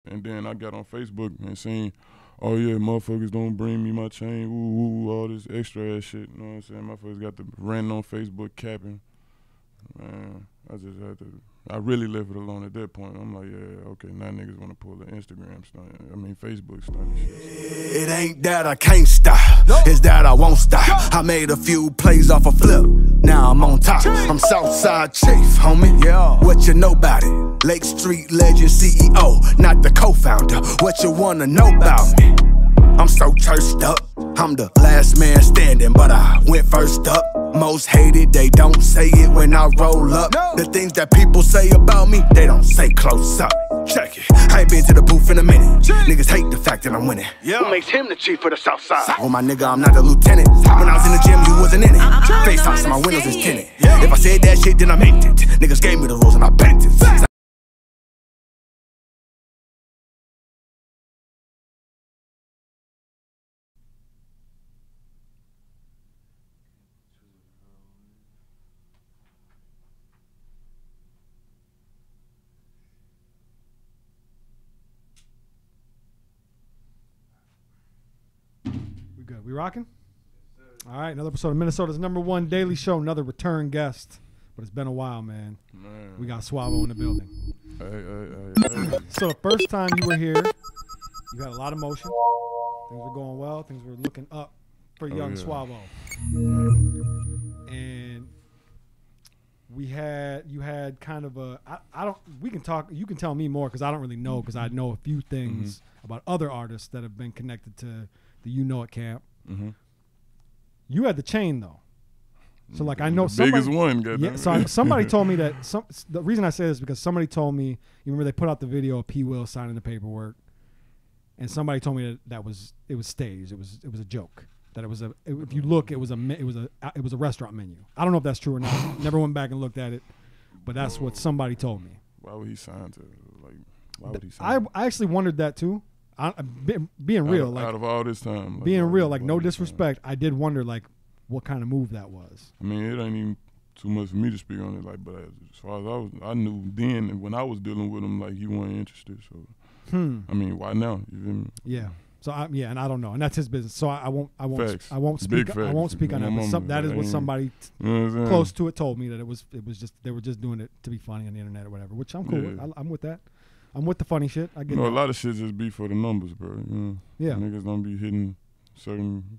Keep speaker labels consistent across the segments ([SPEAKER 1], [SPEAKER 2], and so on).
[SPEAKER 1] And then I got on Facebook and seen, oh yeah, motherfuckers don't bring me my chain, ooh, all this extra ass shit. You know what I'm saying? Motherfuckers got the ranting on Facebook capping. Man, I just had to. I really left it alone at that point. I'm like, yeah, okay, now niggas want to pull the Instagram stunt. I mean, Facebook stunt and shit.
[SPEAKER 2] It ain't that I can't stop, it's that I won't stop. I made a few plays off a flip, now I'm on top. I'm Southside Chief, homie. Yeah. What you know about it? Lake Street legend CEO, not the co-founder. What you wanna know about me? I'm so churched up. I'm the last man standing, but I went first up. Most hated, they don't say it when I roll up. The things that people say about me, they don't say close up. Check it, I ain't been to the booth in a minute. Niggas hate the fact that I'm winning. Who makes him the chief of the south side? Well, my nigga, I'm not the lieutenant. When I was in the gym, you wasn't in it. FaceTime, so my windows is tinted. If I said that shit, then I meant it. Niggas gave me the rules and I bent it.
[SPEAKER 3] Good. We rocking? All right, another episode of Minnesota's #1 daily show. Another return guest, but it's been a while, man. We got Swavo in the building.
[SPEAKER 1] Hey.
[SPEAKER 3] So the first time you were here, you had a lot of motion. Things were going well. Things were looking up for young Swavo. And you had kind of a. I don't. We can talk. You can tell me more because I don't really know because I know a few things about other artists that have been connected to the Uknoit camp. You had the chain though, so like I know
[SPEAKER 1] the
[SPEAKER 3] somebody,
[SPEAKER 1] biggest one.
[SPEAKER 3] Yeah, so somebody told me that the reason I say this is because somebody told me. You remember they put out the video of P. Will signing the paperwork, and somebody told me that it was staged. It was a joke. That it was if you look, it was a restaurant menu. I don't know if that's true or not. Never went back and looked at it, but that's what somebody told me.
[SPEAKER 1] Why would he sign to like? Why would he sign?
[SPEAKER 3] I actually wondered that too. Being real,
[SPEAKER 1] out of all this time, like,
[SPEAKER 3] being real, like no disrespect, I did wonder like what kind of move that was.
[SPEAKER 1] I mean, it ain't even too much for me to speak on it. Like, but as far as I knew then, and when I was dealing with him, like he wasn't interested. So, I mean, why now? You feel me?
[SPEAKER 3] Yeah. So and I don't know, and that's his business. So I won't
[SPEAKER 1] Facts.
[SPEAKER 3] I won't speak
[SPEAKER 1] Big
[SPEAKER 3] I won't speak on that. But that is what somebody close to it told me, that it was just they were just doing it to be funny on the internet or whatever. Which I'm cool with. I'm with that. I'm with the funny shit. I get
[SPEAKER 1] a lot of shit just be for the numbers, bro. You know?
[SPEAKER 3] Yeah.
[SPEAKER 1] Niggas don't be hitting certain.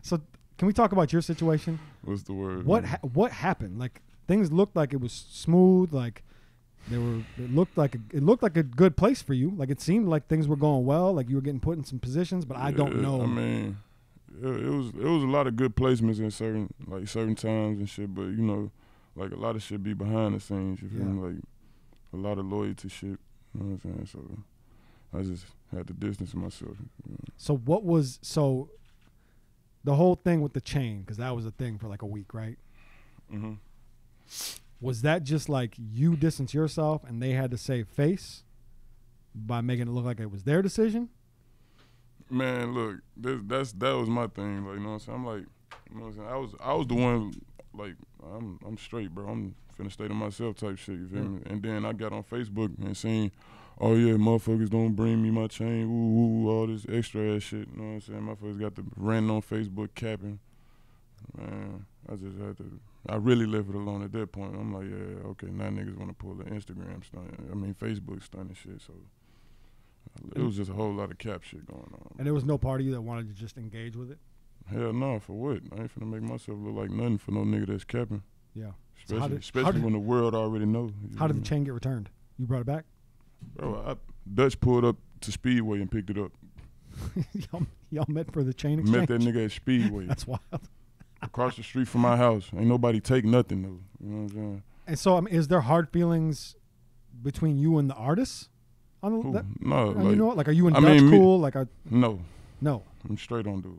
[SPEAKER 3] So can we talk about your situation?
[SPEAKER 1] What's the word?
[SPEAKER 3] What happened? Like things looked like it was smooth. Like it looked like a good place for you. Like it seemed like things were going well. Like you were getting put in some positions, but I don't know.
[SPEAKER 1] I mean, it was a lot of good placements in certain times and shit. But you know. Like, a lot of shit be behind the scenes, you feel me? Like, a lot of loyalty shit, you know what I'm saying? So, I just had to distance myself. You know?
[SPEAKER 3] So the whole thing with the chain, because that was a thing for like a week, right? Was that just like you distance yourself and they had to save face by making it look like it was their decision?
[SPEAKER 1] Man, look, that was my thing. Like, you know what I'm saying? I'm like, you know what I'm saying? I was the one, like, I'm straight, bro. I'm finna stay to myself type shit, you feel me? And then I got on Facebook and seen, oh yeah, motherfuckers don't bring me my chain, ooh, all this extra ass shit, you know what I'm saying? Motherfuckers got the ranting on Facebook capping. Man, I just had to. I really left it alone at that point. I'm like, yeah, okay, now niggas want to pull the Instagram stunt. I mean, Facebook stunt and shit. So it was just a whole lot of cap shit going on.
[SPEAKER 3] And there was no part of you that wanted to just engage with it?
[SPEAKER 1] Hell no, for what? I ain't finna make myself look like nothing for no nigga that's capping.
[SPEAKER 3] Yeah.
[SPEAKER 1] Especially when the world already know.
[SPEAKER 3] How did the chain get returned? You brought it back?
[SPEAKER 1] Bro, Dutch pulled up to Speedway and picked it up.
[SPEAKER 3] y'all met for the chain exchange?
[SPEAKER 1] Met that nigga at Speedway.
[SPEAKER 3] That's wild.
[SPEAKER 1] Across the street from my house. Ain't nobody take nothing though. You know what I'm saying?
[SPEAKER 3] And so, I mean, is there hard feelings between you and the artists? On that?
[SPEAKER 1] No.
[SPEAKER 3] Like, you know what? Like, are you and Dutch cool? Like,
[SPEAKER 1] no. I'm straight on dude.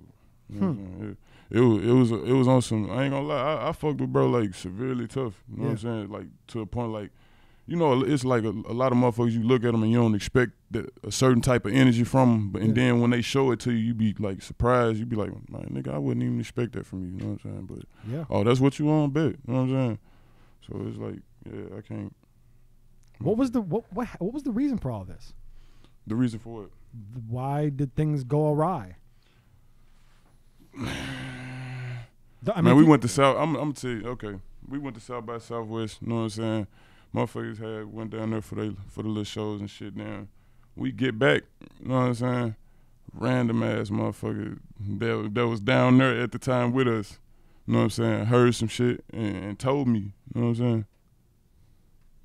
[SPEAKER 1] You know what I'm saying? It was on some. I ain't gonna lie. I fucked with bro like severely tough. You know what I'm saying? Like to a point like, you know, it's like a lot of motherfuckers. You look at them and you don't expect a certain type of energy from them, and then when they show it to you, you be like surprised. You be like, man, nigga, I wouldn't even expect that from you. You know what I'm saying? But oh, that's what you want, bet. You know what I'm saying? So it's like, yeah, I can't.
[SPEAKER 3] What was the what was the reason for all this?
[SPEAKER 1] The reason for it?
[SPEAKER 3] Why did things go awry?
[SPEAKER 1] Man, we went to South. I'm gonna tell you. Okay, we went to South by Southwest. You know what I'm saying? Motherfuckers went down there for the little shows and shit. Now we get back. You know what I'm saying? Random ass motherfucker that was down there at the time with us. You know what I'm saying? Heard some shit and told me. You know what I'm saying?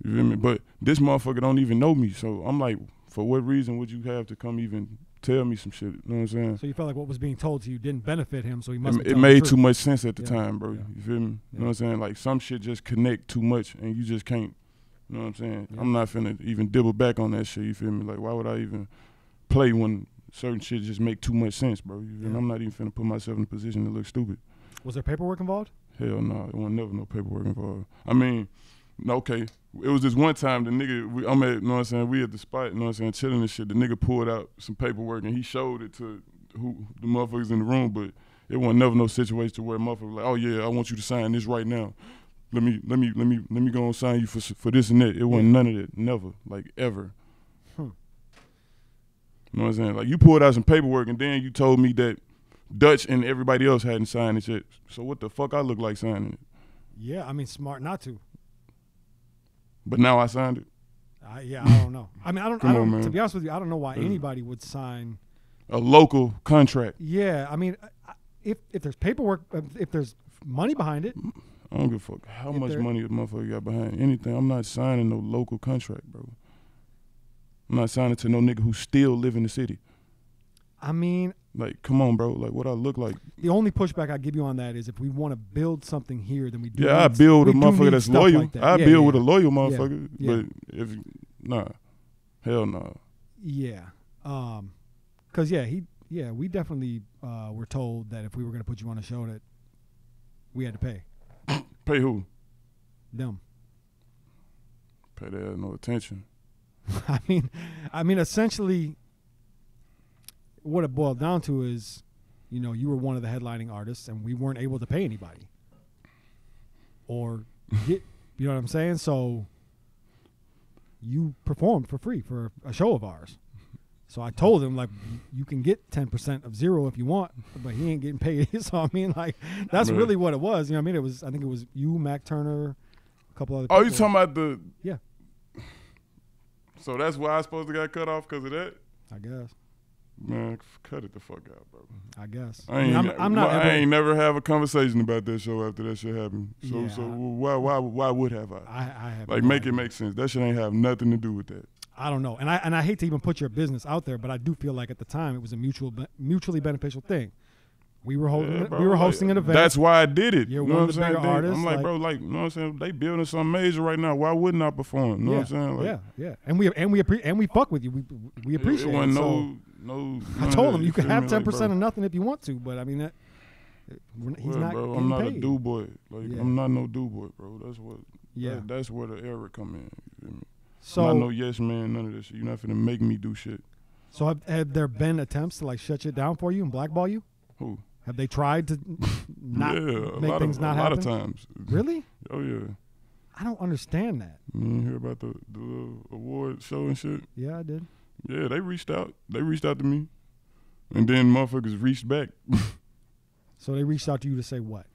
[SPEAKER 1] You feel me? But this motherfucker don't even know me. So I'm like, for what reason would you have to come even tell me some shit? You know what I'm saying?
[SPEAKER 3] So you felt like what was being told to you didn't benefit him, so he must.
[SPEAKER 1] It made too much sense at the time, bro.
[SPEAKER 3] Yeah.
[SPEAKER 1] You feel me?
[SPEAKER 3] Yeah.
[SPEAKER 1] You know what I'm saying? Like some shit just connect too much, and you just can't. You know what I'm saying?
[SPEAKER 3] Yeah.
[SPEAKER 1] I'm not finna even dibble back on that shit. You feel me? Like why would I even play when certain shit just make too much sense, bro? You feel me? I'm not even finna put myself in a position to look stupid.
[SPEAKER 3] Was there paperwork involved?
[SPEAKER 1] Hell no, it wasn't never no paperwork involved. I mean, okay, it was this one time the nigga, I'm at, you know what I'm saying, we at the spot, you know what I'm saying, chilling and shit. The nigga pulled out some paperwork and he showed it to who the motherfuckers in the room, but it wasn't never no situation to where a motherfucker was like, oh yeah, I want you to sign this right now. Let me go and sign you for this and that. It wasn't none of that, never, like ever. You know what I'm saying? Like you pulled out some paperwork and then you told me that Dutch and everybody else hadn't signed it yet. So what the fuck I look like signing it?
[SPEAKER 3] Yeah, I mean, smart not to.
[SPEAKER 1] But now I signed it.
[SPEAKER 3] Yeah, I don't know. I mean, I don't.
[SPEAKER 1] Man.
[SPEAKER 3] To be honest with you, I don't know why anybody would sign
[SPEAKER 1] a local contract.
[SPEAKER 3] Yeah, I mean, if there's paperwork, if there's money behind it.
[SPEAKER 1] I don't give a fuck how much money a motherfucker got behind anything. I'm not signing no local contract, bro. I'm not signing to no nigga who still live in the city.
[SPEAKER 3] I mean,
[SPEAKER 1] like, come on, bro. Like, what I look like.
[SPEAKER 3] The only pushback I give you on that is if we want to build something here, then we do.
[SPEAKER 1] Yeah, I build with a motherfucker that's loyal. Like that. I build with a loyal motherfucker. But if hell no.
[SPEAKER 3] Yeah, cause we definitely were told that if we were gonna put you on a show that we had to pay.
[SPEAKER 1] Pay who?
[SPEAKER 3] Them.
[SPEAKER 1] Pay that no attention.
[SPEAKER 3] I mean, essentially. What it boiled down to is, you were one of the headlining artists, and we weren't able to pay anybody, or get, you know what I'm saying? So you performed for free for a show of ours. So I told him, like, you can get 10% of zero if you want, but he ain't getting paid. So I mean, like, that's really what it was. I think it was you, Mac Turner, a couple other people.
[SPEAKER 1] Oh, you talking about the?
[SPEAKER 3] Yeah.
[SPEAKER 1] So that's why I supposed to got cut off because of that?
[SPEAKER 3] I guess.
[SPEAKER 1] Man, cut it the fuck out, bro.
[SPEAKER 3] I guess.
[SPEAKER 1] I ain't never have a conversation about that show after that shit happened. So why would have I?
[SPEAKER 3] I have
[SPEAKER 1] like make it make sense. That shit ain't have nothing to do with that.
[SPEAKER 3] I don't know, and I hate to even put your business out there, but I do feel like at the time it was a mutually beneficial thing. We were hosting an event.
[SPEAKER 1] That's why I did it.
[SPEAKER 3] You're
[SPEAKER 1] you know
[SPEAKER 3] one of the bigger artists.
[SPEAKER 1] I'm like, bro, like, you know what I'm saying? They building something major right now. Why wouldn't I perform? You know what I'm saying? Like,
[SPEAKER 3] yeah. And we fuck with you. We appreciate it.
[SPEAKER 1] No.
[SPEAKER 3] I told him you can have 10% of nothing if you want to, but I mean he's not.
[SPEAKER 1] Bro, I'm not
[SPEAKER 3] paid.
[SPEAKER 1] a do boy. Like I'm not no do boy, bro. That's what.
[SPEAKER 3] Yeah.
[SPEAKER 1] That's where the error come in. You feel me?
[SPEAKER 3] So
[SPEAKER 1] I'm not no yes man, none of this shit. You're not finna make me do shit.
[SPEAKER 3] So have there been attempts to like shut shit down for you and blackball you?
[SPEAKER 1] Who?
[SPEAKER 3] Have they tried to not make things not happen?
[SPEAKER 1] A lot of times.
[SPEAKER 3] Really?
[SPEAKER 1] Oh yeah.
[SPEAKER 3] I don't understand that.
[SPEAKER 1] You hear about the award show and shit?
[SPEAKER 3] Yeah, I did.
[SPEAKER 1] Yeah, they reached out. They reached out to me, and then motherfuckers reached back.
[SPEAKER 3] So they reached out to you to say what?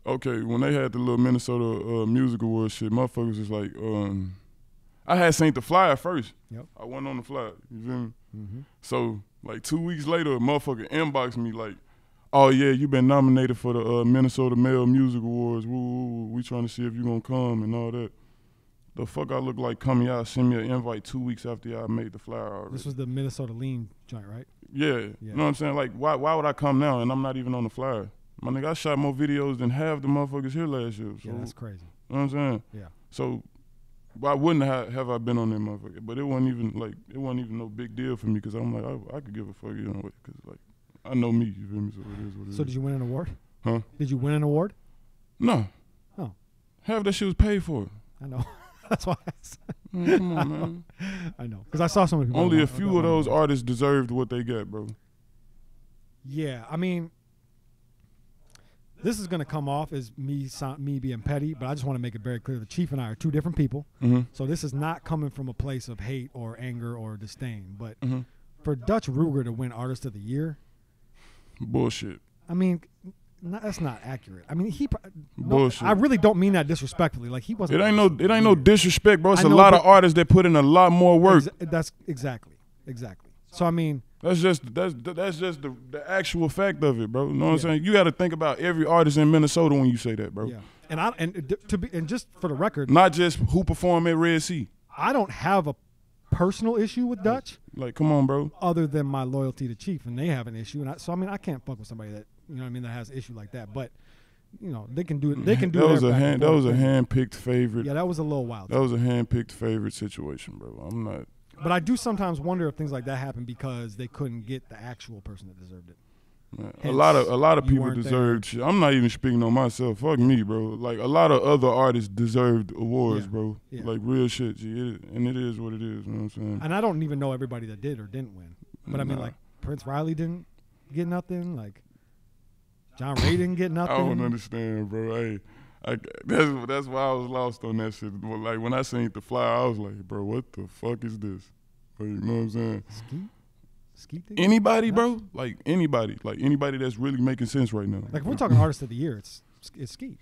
[SPEAKER 1] Okay, when they had the little Minnesota Music Awards shit, motherfuckers was like, I had seen the flyer first.
[SPEAKER 3] Yep.
[SPEAKER 1] I went on the flyer. You feel me?
[SPEAKER 3] Mm-hmm.
[SPEAKER 1] So like 2 weeks later, a motherfucker inboxed me like, oh yeah, you been nominated for the Minnesota Male Music Awards. Woo, we trying to see if you gonna come and all that. The fuck I look like coming out, send me an invite 2 weeks after y'all made the flyer already.
[SPEAKER 3] This was the Minnesota Lean joint, right?
[SPEAKER 1] Yeah. You know what I'm saying? Like, why would I come now and I'm not even on the flyer? My nigga, I shot more videos than half the motherfuckers here last year. So,
[SPEAKER 3] yeah, that's crazy.
[SPEAKER 1] You know what I'm saying?
[SPEAKER 3] Yeah.
[SPEAKER 1] So why wouldn't have I been on that motherfucker? But it wasn't even no big deal for me because I'm like, I could give a fuck, you know, because like, I know me, you feel me? So it is what it is.
[SPEAKER 3] So did you win an award?
[SPEAKER 1] Huh?
[SPEAKER 3] Did you win an award?
[SPEAKER 1] No.
[SPEAKER 3] Oh.
[SPEAKER 1] Half that shit was paid for.
[SPEAKER 3] I know. That's why I said.
[SPEAKER 1] Come on, man.
[SPEAKER 3] I know. Because I saw so many people.
[SPEAKER 1] Only a few of those artists deserved what they got, bro.
[SPEAKER 3] Yeah. I mean, this is gonna come off as me being petty, but I just want to make it very clear: the Chief and I are two different people. So this is not coming from a place of hate or anger or disdain. But for Dutch Ruger to win Artist of the Year,
[SPEAKER 1] bullshit.
[SPEAKER 3] I mean, that's not accurate. I mean,
[SPEAKER 1] bullshit.
[SPEAKER 3] I really don't mean that disrespectfully. Like he wasn't.
[SPEAKER 1] It ain't no disrespect, bro. It's a lot of artists that put in a lot more work.
[SPEAKER 3] That's exactly. So I mean,
[SPEAKER 1] that's just the actual fact of it, bro. You know what I'm saying? You got to think about every artist in Minnesota when you say that, bro.
[SPEAKER 3] Yeah. And just for the record,
[SPEAKER 1] not just who perform at Red Sea.
[SPEAKER 3] I don't have a personal issue with Dutch.
[SPEAKER 1] Like, come on, bro.
[SPEAKER 3] Other than my loyalty to Chief, and they have an issue, and I can't fuck with somebody that that has an issue like that. But they can do it. They can do it.
[SPEAKER 1] That was a hand-picked favorite.
[SPEAKER 3] Yeah, that was a little wild.
[SPEAKER 1] That was a hand-picked favorite situation, bro. I'm not.
[SPEAKER 3] But I do sometimes wonder if things like that happen because they couldn't get the actual person that deserved it.
[SPEAKER 1] A lot of people deserved shit. I'm not even speaking on myself. Fuck me, bro. Like a lot of other artists deserved awards, bro. Yeah. Like real shit. And it is what it is. You know what I'm saying?
[SPEAKER 3] And I don't even know everybody that did or didn't win. But I mean, like Prince Riley didn't get nothing. Like John Ray didn't get nothing.
[SPEAKER 1] I don't understand, bro. That's why I was lost on that shit. Like when I seen the flyer, I was like, bro, what the fuck is this? Like, you know what I'm saying?
[SPEAKER 3] Skeet thing?
[SPEAKER 1] Anybody, bro? Like anybody that's really making sense right now.
[SPEAKER 3] Like if we're talking Artist of the Year, it's Skeet.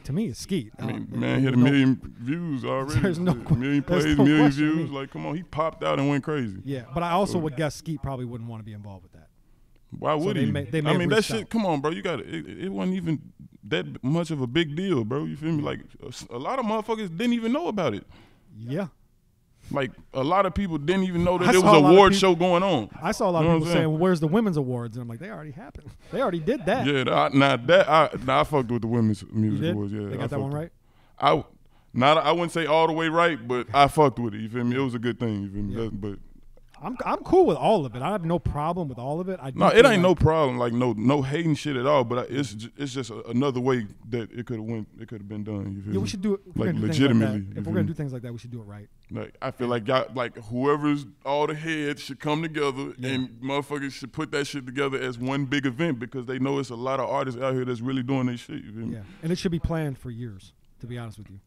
[SPEAKER 3] To me, it's Skeet.
[SPEAKER 1] I mean, man, he had a million views already.
[SPEAKER 3] There's no
[SPEAKER 1] million plays, million views. Like, come on, he popped out and went crazy.
[SPEAKER 3] Yeah, but I also would guess Skeet probably wouldn't want to be involved with that.
[SPEAKER 1] Why would he? I mean, that shit. Come on, bro. You got it wasn't even that much of a big deal, bro. You feel me? Like a lot of motherfuckers didn't even know about it.
[SPEAKER 3] Yeah.
[SPEAKER 1] Like a lot of people didn't even know that there was an award show going on.
[SPEAKER 3] I saw a lot of people saying, well, "Where's the women's awards?" And I'm like, "They already happened. They already did that."
[SPEAKER 1] Yeah, I fucked with the women's music awards. Yeah,
[SPEAKER 3] they got that one right.
[SPEAKER 1] I wouldn't say all the way right, but I fucked with it. You feel me? It was a good thing. You feel me?
[SPEAKER 3] Yeah.
[SPEAKER 1] But
[SPEAKER 3] I'm cool with all of it. I have no problem with all of it.
[SPEAKER 1] It ain't no problem. Like no hating shit at all. But it's just another way that it could have went. It could have been done. You feel me?
[SPEAKER 3] We should do it
[SPEAKER 1] like legitimately.
[SPEAKER 3] If we're gonna do things like that, we should do it right.
[SPEAKER 1] Like I feel like y'all, like whoever's all the heads should come together and motherfuckers should put that shit together as one big event because they know it's a lot of artists out here that's really doing their shit. You feel me?
[SPEAKER 3] Yeah, and it should be planned for years. To be honest with you.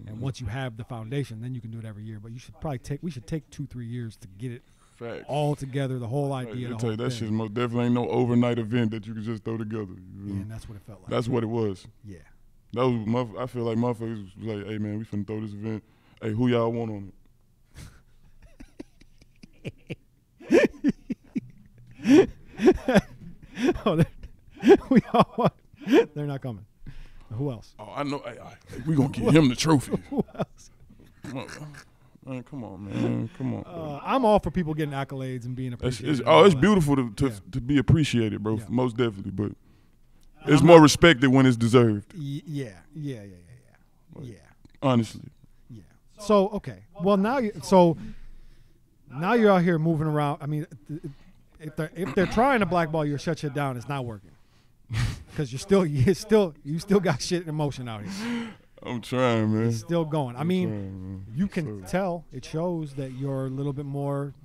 [SPEAKER 3] And once you have the foundation, then you can do it every year. But you should probably we should take 2-3 years to get it.
[SPEAKER 1] Facts.
[SPEAKER 3] All together, the whole idea.
[SPEAKER 1] I tell you, that shit most definitely ain't no overnight event that you can just throw together.
[SPEAKER 3] Yeah, and that's what it felt like.
[SPEAKER 1] That's what it was.
[SPEAKER 3] Yeah.
[SPEAKER 1] That was. I feel like motherfuckers was like, "Hey man, we finna throw this event. Hey, who y'all want on
[SPEAKER 3] it?" We all want. They're not coming. Who else?
[SPEAKER 1] Oh, I know. Hey, we gonna give him the trophy.
[SPEAKER 3] Who else?
[SPEAKER 1] Man, come on, man. Come on.
[SPEAKER 3] I'm all for people getting accolades and being appreciated.
[SPEAKER 1] It's beautiful to be appreciated, bro. Yeah. Most definitely, but it's more respected when it's deserved.
[SPEAKER 3] Yeah.
[SPEAKER 1] Like, honestly.
[SPEAKER 3] Yeah. So okay. Well, now you're out here moving around. I mean, if they're trying to blackball you or shut shit down, it's not working. Because you still got shit in motion out here.
[SPEAKER 1] I'm trying, man.
[SPEAKER 3] It's still going. I mean, you can tell. It shows that you're a little bit more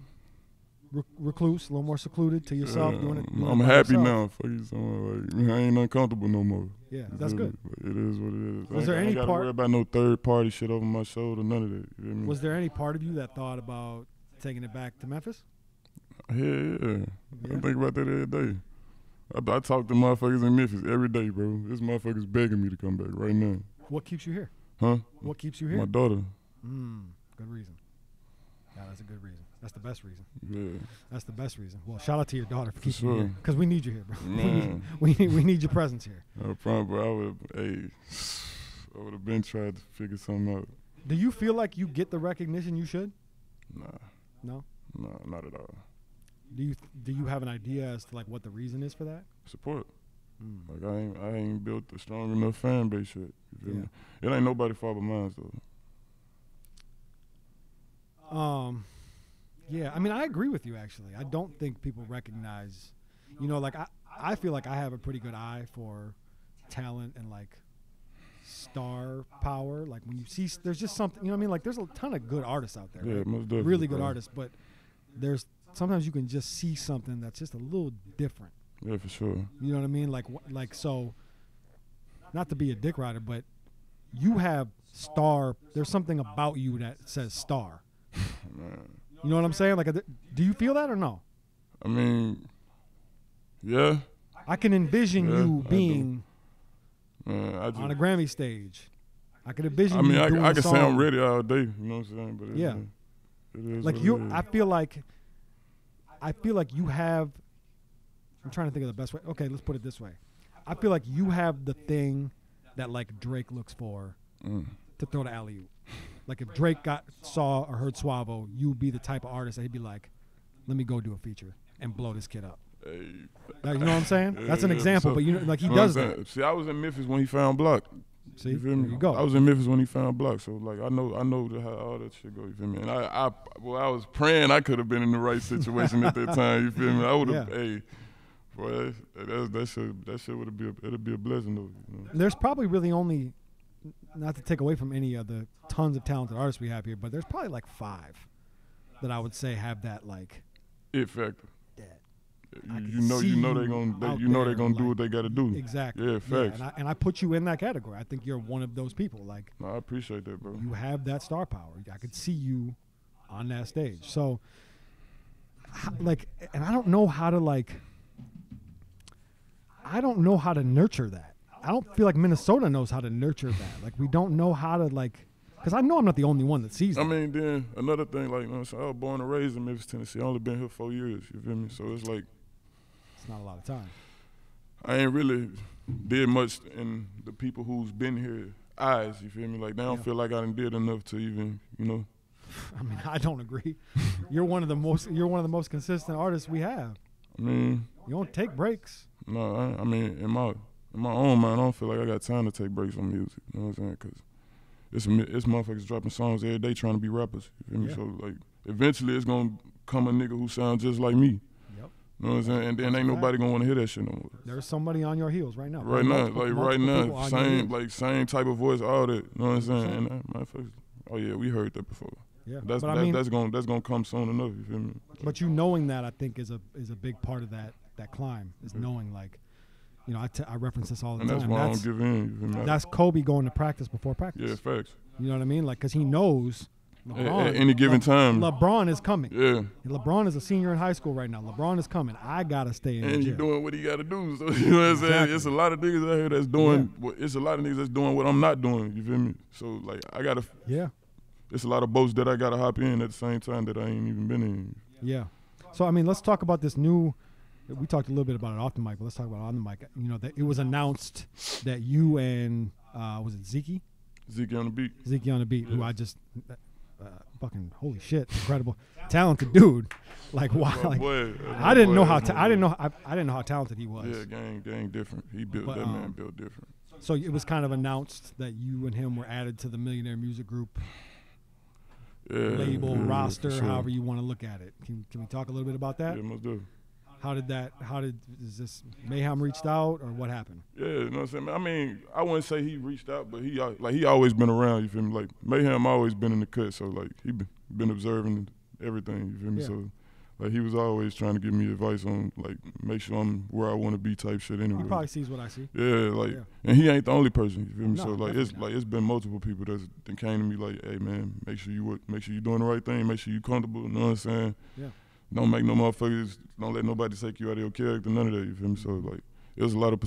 [SPEAKER 3] recluse, a little more secluded to yourself. Doing
[SPEAKER 1] I'm happy now. Fuck you, someone. Like, I ain't uncomfortable no more.
[SPEAKER 3] Yeah, that's good.
[SPEAKER 1] It is what it is.
[SPEAKER 3] Was there any
[SPEAKER 1] part? I gotta worry about no third party shit over my shoulder. None of that. You know what I mean?
[SPEAKER 3] Was there any part of you that thought about taking it back to Memphis?
[SPEAKER 1] Yeah. I think about that every day. I talk to motherfuckers in Memphis every day, bro. This motherfucker's begging me to come back right now.
[SPEAKER 3] What keeps you here?
[SPEAKER 1] Huh?
[SPEAKER 3] What keeps you here?
[SPEAKER 1] My daughter.
[SPEAKER 3] Good reason. Yeah, that's a good reason. That's the best reason.
[SPEAKER 1] Yeah.
[SPEAKER 3] That's the best reason. Well, shout out to your daughter for keeping
[SPEAKER 1] you
[SPEAKER 3] here. Because we need you here, bro.
[SPEAKER 1] Man.
[SPEAKER 3] we need your presence here.
[SPEAKER 1] No problem, bro. I would have been trying to figure something out.
[SPEAKER 3] Do you feel like you get the recognition you should?
[SPEAKER 1] Nah.
[SPEAKER 3] No?
[SPEAKER 1] Nah, not at all.
[SPEAKER 3] Do you have an idea as to like what the reason is for that?
[SPEAKER 1] Support. Like I ain't built a strong enough fan base yet. You feel me? It ain't nobody fault but mine though.
[SPEAKER 3] Yeah, I mean I agree with you actually. I don't think people recognize, like I feel like I have a pretty good eye for talent and like star power. Like when you see there's just something, you know what I mean? Like there's a ton of good artists out there.
[SPEAKER 1] Yeah,
[SPEAKER 3] right?
[SPEAKER 1] most definitely.
[SPEAKER 3] Really good artists, but there's sometimes you can just see something that's just a little different.
[SPEAKER 1] Yeah, for sure.
[SPEAKER 3] You know what I mean? Like so, not to be a dick rider, but you have star. There's something about you that says star.
[SPEAKER 1] Man.
[SPEAKER 3] You know what I'm saying? Like, do you feel that or no?
[SPEAKER 1] I mean, yeah.
[SPEAKER 3] I can envision you being on a Grammy stage. I can envision.
[SPEAKER 1] I mean,
[SPEAKER 3] you doing
[SPEAKER 1] I can
[SPEAKER 3] song.
[SPEAKER 1] say I'm ready all day. You know what I'm saying? But
[SPEAKER 3] Yeah.
[SPEAKER 1] It is
[SPEAKER 3] Like
[SPEAKER 1] what
[SPEAKER 3] you,
[SPEAKER 1] it is.
[SPEAKER 3] I feel like you have. I'm trying to think of the best way. Okay, let's put it this way. I feel like you have the thing that like Drake looks for to throw the alley oop. Like if Drake saw or heard Swavo, you'd be the type of artist that he'd be like, "Let me go do a feature and blow this kid up."
[SPEAKER 1] Hey.
[SPEAKER 3] Like, you know what I'm saying?
[SPEAKER 1] Yeah,
[SPEAKER 3] That's an
[SPEAKER 1] yeah,
[SPEAKER 3] example,
[SPEAKER 1] so-
[SPEAKER 3] but you know, like he
[SPEAKER 1] You know
[SPEAKER 3] does
[SPEAKER 1] what I'm
[SPEAKER 3] that.
[SPEAKER 1] saying? See, I was in Memphis when he found Block.
[SPEAKER 3] See,
[SPEAKER 1] You feel me?
[SPEAKER 3] there you go.
[SPEAKER 1] I was in Memphis when he found Block, so like I know how all that shit go. You feel me? And I was praying I could have been in the right situation at that time. You feel me? I would have.
[SPEAKER 3] Yeah.
[SPEAKER 1] Hey, boy, that shit would be it'd be a blessing though. You know?
[SPEAKER 3] There's probably really only, not to take away from any of the tons of talented artists we have here, but there's probably like 5 that I would say have that like.
[SPEAKER 1] It factor.
[SPEAKER 3] That.
[SPEAKER 1] You know they're gonna do what they got to do.
[SPEAKER 3] Exactly.
[SPEAKER 1] Yeah, facts.
[SPEAKER 3] And I put you in that category. I think you're one of those people. Like
[SPEAKER 1] No, I appreciate that, bro.
[SPEAKER 3] you have that star power. I could see you on that stage. So, like, and I don't know how to nurture that. I don't feel like Minnesota knows how to nurture that. Like we don't know how to because I know I'm not the only one that sees
[SPEAKER 1] I
[SPEAKER 3] that.
[SPEAKER 1] mean, then another thing, like, you know what I'm saying? I was born and raised in Memphis, Tennessee. I only been here 4 years. You feel me? So it's like
[SPEAKER 3] It's not a lot of time.
[SPEAKER 1] I ain't really did much in the people who's been here eyes. You feel me? Like they don't
[SPEAKER 3] Yeah.
[SPEAKER 1] feel like I done did enough to even, you know.
[SPEAKER 3] I mean, I don't agree. You're one of the most consistent artists we have.
[SPEAKER 1] I mean,
[SPEAKER 3] You don't take breaks.
[SPEAKER 1] no, I mean, in my own mind, I don't feel like I got time to take breaks from music. You know what I'm saying? Because it's motherfuckers dropping songs every day trying to be rappers. You feel me?
[SPEAKER 3] Yeah.
[SPEAKER 1] So like, eventually it's gonna come a nigga who sounds just like me.
[SPEAKER 3] Yep.
[SPEAKER 1] You know what I'm saying? And then ain't nobody gonna want to hear that shit no more.
[SPEAKER 3] There's somebody on your heels right now.
[SPEAKER 1] Right now,
[SPEAKER 3] Multiple-
[SPEAKER 1] like
[SPEAKER 3] multiple
[SPEAKER 1] right
[SPEAKER 3] people
[SPEAKER 1] now,
[SPEAKER 3] on your heels.
[SPEAKER 1] same type of voice, all that. You know what I'm saying?
[SPEAKER 3] 100%.
[SPEAKER 1] And motherfuckers, oh yeah, we heard that before.
[SPEAKER 3] Yeah.
[SPEAKER 1] That's
[SPEAKER 3] But I mean,
[SPEAKER 1] that's gonna come soon enough. You feel me?
[SPEAKER 3] but you knowing that, I think, is a big part of that climb, is knowing, like, you know, I reference this all the
[SPEAKER 1] And
[SPEAKER 3] time.
[SPEAKER 1] that's why I don't give in. You feel me?
[SPEAKER 3] That's Kobe going to practice before practice.
[SPEAKER 1] Yeah, facts.
[SPEAKER 3] You know what I mean? Like, because he knows LeBron,
[SPEAKER 1] At any given time.
[SPEAKER 3] LeBron is coming.
[SPEAKER 1] Yeah.
[SPEAKER 3] LeBron is a senior in high school right now. LeBron is coming. I gotta stay in the
[SPEAKER 1] And you
[SPEAKER 3] gym.
[SPEAKER 1] doing what he got to do. So, you know what I'm saying?
[SPEAKER 3] Exactly.
[SPEAKER 1] It's a lot of niggas out here that's doing. It's a lot of niggas that's doing what I'm not doing. You feel me? So like, I gotta.
[SPEAKER 3] Yeah.
[SPEAKER 1] It's a lot of boats that I gotta hop in at the same time that I ain't even been in.
[SPEAKER 3] Yeah. So I mean, let's talk about this new. We talked a little bit about it off the mic, but let's talk about it on the mic. You know, that it was announced that you and was it Zeke?
[SPEAKER 1] Zeke on the beat.
[SPEAKER 3] Zeke on the beat, who
[SPEAKER 1] Yeah.
[SPEAKER 3] I just fucking holy shit, incredible, talented dude. Like wow,
[SPEAKER 1] My
[SPEAKER 3] like,
[SPEAKER 1] boy,
[SPEAKER 3] I didn't know
[SPEAKER 1] boy,
[SPEAKER 3] how
[SPEAKER 1] that's my
[SPEAKER 3] I didn't
[SPEAKER 1] boy.
[SPEAKER 3] know I didn't know how talented he was.
[SPEAKER 1] Yeah, gang different. He built
[SPEAKER 3] But,
[SPEAKER 1] that man built different.
[SPEAKER 3] So it was kind of announced that you and him were added to the Millionaire Music Group
[SPEAKER 1] Yeah,
[SPEAKER 3] label
[SPEAKER 1] yeah,
[SPEAKER 3] roster,
[SPEAKER 1] for sure.
[SPEAKER 3] however you want to look at it. Can we talk a little bit about that?
[SPEAKER 1] Yeah, most definitely.
[SPEAKER 3] Is this Mayhem reached out or what happened?
[SPEAKER 1] Yeah, you know what I'm saying? I mean, I wouldn't say he reached out, but he always been around, you feel me? Like, Mayhem always been in the cut, so, like, he been observing everything, you feel me?
[SPEAKER 3] Yeah.
[SPEAKER 1] So, like, he was always trying to give me advice on, like, make sure I'm where I want to be type shit anyway.
[SPEAKER 3] He probably sees what I see.
[SPEAKER 1] Yeah, like,
[SPEAKER 3] Yeah.
[SPEAKER 1] and he ain't the only person, you feel me?
[SPEAKER 3] No,
[SPEAKER 1] So, like,
[SPEAKER 3] definitely
[SPEAKER 1] it's been multiple people that came to me like, hey, man, make sure you doing the right thing, make sure you comfortable, you know what I'm saying?
[SPEAKER 3] Yeah.
[SPEAKER 1] Don't make no motherfuckers. Don't let nobody take you out of your character. None of that. You feel me? So like, it was a lot of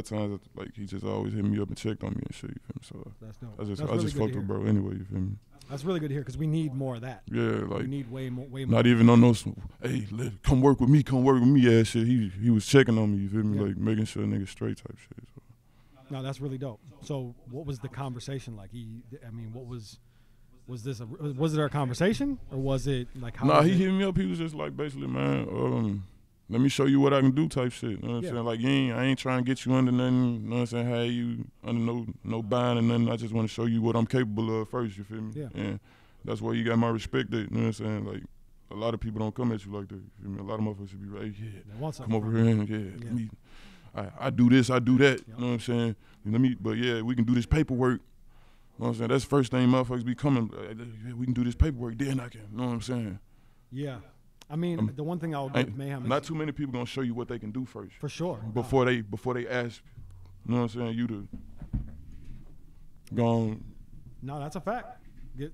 [SPEAKER 1] times that, like, he just always hit me up and checked on me and shit. You feel me? So
[SPEAKER 3] That's dope.
[SPEAKER 1] I just
[SPEAKER 3] That's really
[SPEAKER 1] just
[SPEAKER 3] good
[SPEAKER 1] fucked
[SPEAKER 3] to
[SPEAKER 1] with
[SPEAKER 3] hear.
[SPEAKER 1] bro anyway. You feel me?
[SPEAKER 3] That's really good to hear because we need more of that.
[SPEAKER 1] Yeah,
[SPEAKER 3] We
[SPEAKER 1] like
[SPEAKER 3] need way more.
[SPEAKER 1] not even on those. Hey, come work with me. Come work with me. Ass shit. He was checking on me. You feel me?
[SPEAKER 3] Yeah.
[SPEAKER 1] Like making sure niggas straight type shit. So.
[SPEAKER 3] No, that's really dope. So, what was the conversation like? What was this? Was it our conversation or was it like how?
[SPEAKER 1] Nah,
[SPEAKER 3] was
[SPEAKER 1] he
[SPEAKER 3] it?
[SPEAKER 1] hit me up. He was just like, basically, man, let me show you what I can do type shit. You know what I'm
[SPEAKER 3] Yeah.
[SPEAKER 1] saying? Like, I ain't trying to get you under nothing. You know what I'm saying? Hey, you under no bind and nothing. I just want to show you what I'm capable of first. You feel me?
[SPEAKER 3] Yeah.
[SPEAKER 1] And that's why you got my respect. That, you know what I'm saying? Like, a lot of people don't come at you like that. You feel me? A lot of motherfuckers should be like,
[SPEAKER 3] They
[SPEAKER 1] yeah,
[SPEAKER 3] want
[SPEAKER 1] come
[SPEAKER 3] something
[SPEAKER 1] over
[SPEAKER 3] from
[SPEAKER 1] here
[SPEAKER 3] you.
[SPEAKER 1] and
[SPEAKER 3] Yeah.
[SPEAKER 1] let me. I do this, I do that.
[SPEAKER 3] Yep.
[SPEAKER 1] You know what I'm saying? But yeah, we can do this paperwork. You know what I'm saying? That's the first thing motherfuckers be coming. We can do this paperwork, then I can. You know what I'm saying?
[SPEAKER 3] Yeah, I mean, the one thing I'll give Mayhem
[SPEAKER 1] Not
[SPEAKER 3] is
[SPEAKER 1] too many people gonna show you what they can do first
[SPEAKER 3] for sure.
[SPEAKER 1] before they ask. You know what I'm saying? You to gone.
[SPEAKER 3] No, that's a fact.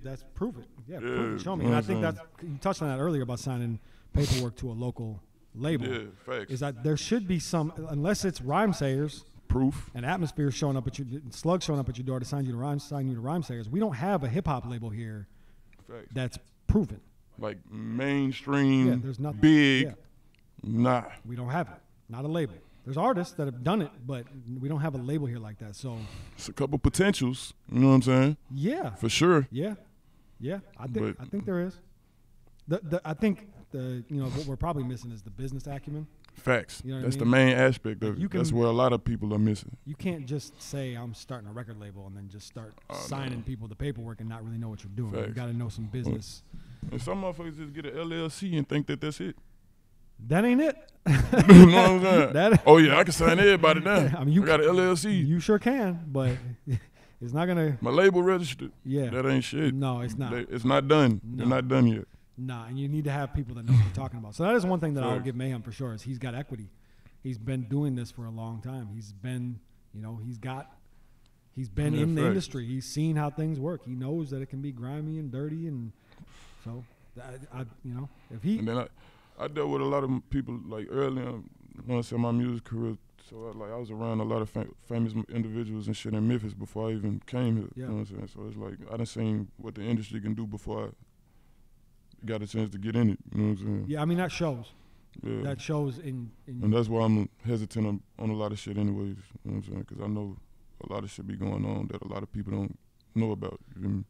[SPEAKER 3] That's proof it. Yeah,
[SPEAKER 1] Yeah,
[SPEAKER 3] prove it. Show me.
[SPEAKER 1] you
[SPEAKER 3] And
[SPEAKER 1] know
[SPEAKER 3] I
[SPEAKER 1] what
[SPEAKER 3] think
[SPEAKER 1] I'm
[SPEAKER 3] that's you touched on that earlier about signing paperwork to a local label.
[SPEAKER 1] Yeah, facts.
[SPEAKER 3] Is that there should be some, unless it's rhyme sayers
[SPEAKER 1] Proof.
[SPEAKER 3] and Atmosphere showing up at your slugs showing up at your door to sign you to rhyme sayers. We don't have a hip hop label here
[SPEAKER 1] Facts.
[SPEAKER 3] that's proven.
[SPEAKER 1] Like mainstream,
[SPEAKER 3] Yeah, there's nothing.
[SPEAKER 1] big,
[SPEAKER 3] Yeah.
[SPEAKER 1] nah.
[SPEAKER 3] We don't have it. Not a label. There's artists that have done it, but we don't have a label here like that. So
[SPEAKER 1] It's a couple potentials, you know what I'm saying?
[SPEAKER 3] yeah,
[SPEAKER 1] For sure.
[SPEAKER 3] yeah. I think
[SPEAKER 1] But-
[SPEAKER 3] there is. I think what we're probably missing is the business acumen.
[SPEAKER 1] Facts.
[SPEAKER 3] You know what I
[SPEAKER 1] That's the
[SPEAKER 3] mean?
[SPEAKER 1] main aspect of
[SPEAKER 3] You
[SPEAKER 1] it. That's
[SPEAKER 3] can-
[SPEAKER 1] where a lot of people are missing.
[SPEAKER 3] You can't just say I'm starting a record label and then just start signing people the paperwork and not really know what you're doing. You
[SPEAKER 1] Facts.
[SPEAKER 3] got to know some business.
[SPEAKER 1] And some motherfuckers just get an LLC and think that that's it.
[SPEAKER 3] That ain't it.
[SPEAKER 1] You know what I'm saying?
[SPEAKER 3] That-
[SPEAKER 1] Oh yeah, I can sign everybody now.
[SPEAKER 3] I mean, you
[SPEAKER 1] I got an LLC.
[SPEAKER 3] You sure can, but it's not gonna.
[SPEAKER 1] My label registered.
[SPEAKER 3] Yeah.
[SPEAKER 1] That ain't shit.
[SPEAKER 3] No, it's not.
[SPEAKER 1] It's not done. They're
[SPEAKER 3] No.
[SPEAKER 1] not done yet.
[SPEAKER 3] Nah, and you need to have people that know what you're talking about. So that is one thing that I'll
[SPEAKER 1] Facts.
[SPEAKER 3] give Mayhem for sure is he's got equity. He's been doing this for a long time. He's been, he's been
[SPEAKER 1] Yeah,
[SPEAKER 3] in the
[SPEAKER 1] facts.
[SPEAKER 3] industry. He's seen how things work. He knows that it can be grimy and dirty, and so if he
[SPEAKER 1] And then I dealt with a lot of people like early on, in my music career. So I was around a lot of famous individuals and shit in Memphis before I even came here.
[SPEAKER 3] Yeah.
[SPEAKER 1] You know what I'm saying? So it's like I done seen what the industry can do before I got a chance to get in it. You know what I'm saying?
[SPEAKER 3] yeah, I mean that shows.
[SPEAKER 1] Yeah.
[SPEAKER 3] That shows in
[SPEAKER 1] And that's why I'm hesitant on a lot of shit anyways. You know what I'm saying? Because I know a lot of shit be going on that a lot of people don't know about. You feel me?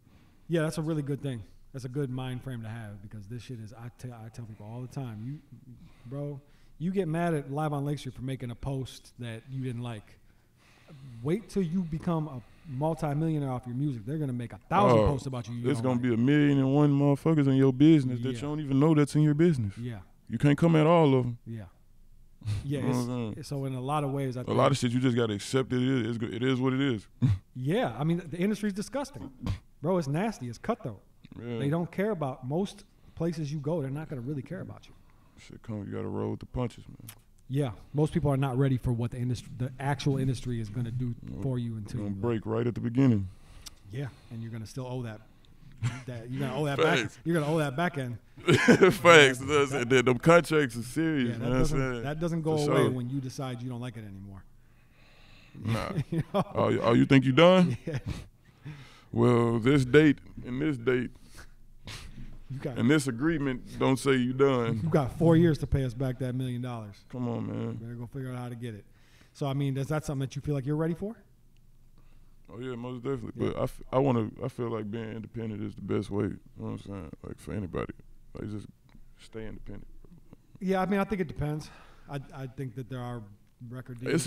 [SPEAKER 3] Yeah, that's a really good thing. That's a good mind frame to have because this shit is. I tell people all the time, you get mad at Live on Lake Street for making a post that you didn't like. Wait till you become a multi-millionaire off your music. They're gonna make 1,000 posts about you.
[SPEAKER 1] There's gonna be 1,000,001 motherfuckers in your business that
[SPEAKER 3] Yeah.
[SPEAKER 1] you don't even know that's in your business.
[SPEAKER 3] Yeah,
[SPEAKER 1] You can't come at all of them.
[SPEAKER 3] yeah, yeah.
[SPEAKER 1] You know what I'm saying?
[SPEAKER 3] So in a lot of ways, I
[SPEAKER 1] A
[SPEAKER 3] think,
[SPEAKER 1] lot of shit you just gotta accept it is. It is what it is.
[SPEAKER 3] yeah. I mean, the industry's disgusting, bro. It's nasty. It's cutthroat.
[SPEAKER 1] Yeah.
[SPEAKER 3] They don't care about most places you go. They're not gonna really care about you.
[SPEAKER 1] Shit come, you gotta roll with the punches, man.
[SPEAKER 3] Yeah, most people are not ready for what the actual industry is gonna do for you until
[SPEAKER 1] You're
[SPEAKER 3] you
[SPEAKER 1] gonna break right at the beginning.
[SPEAKER 3] Yeah, and you're gonna still owe that. You're gonna owe that back.
[SPEAKER 1] Facts.
[SPEAKER 3] You're gonna owe that back end.
[SPEAKER 1] Facts. Them contracts are serious.
[SPEAKER 3] Yeah,
[SPEAKER 1] you know what I'm saying?
[SPEAKER 3] that doesn't go
[SPEAKER 1] For
[SPEAKER 3] away
[SPEAKER 1] sure.
[SPEAKER 3] when you decide you don't like it anymore.
[SPEAKER 1] Nah.
[SPEAKER 3] You know?
[SPEAKER 1] Oh, you think you done?
[SPEAKER 3] Yeah.
[SPEAKER 1] Well, this date and this date
[SPEAKER 3] You got
[SPEAKER 1] and this agreement don't say you done.
[SPEAKER 3] you got 4 years to pay us back that $1 million.
[SPEAKER 1] Come on, man.
[SPEAKER 3] Better go figure out how to get it. So I mean, is that something that you feel like you're ready for?
[SPEAKER 1] Oh yeah, most definitely.
[SPEAKER 3] Yeah.
[SPEAKER 1] But I feel like being independent is the best way. You know what I'm saying? Like for anybody, like just stay independent.
[SPEAKER 3] Yeah, I mean, I think it depends. I think that there are record deals.
[SPEAKER 1] It's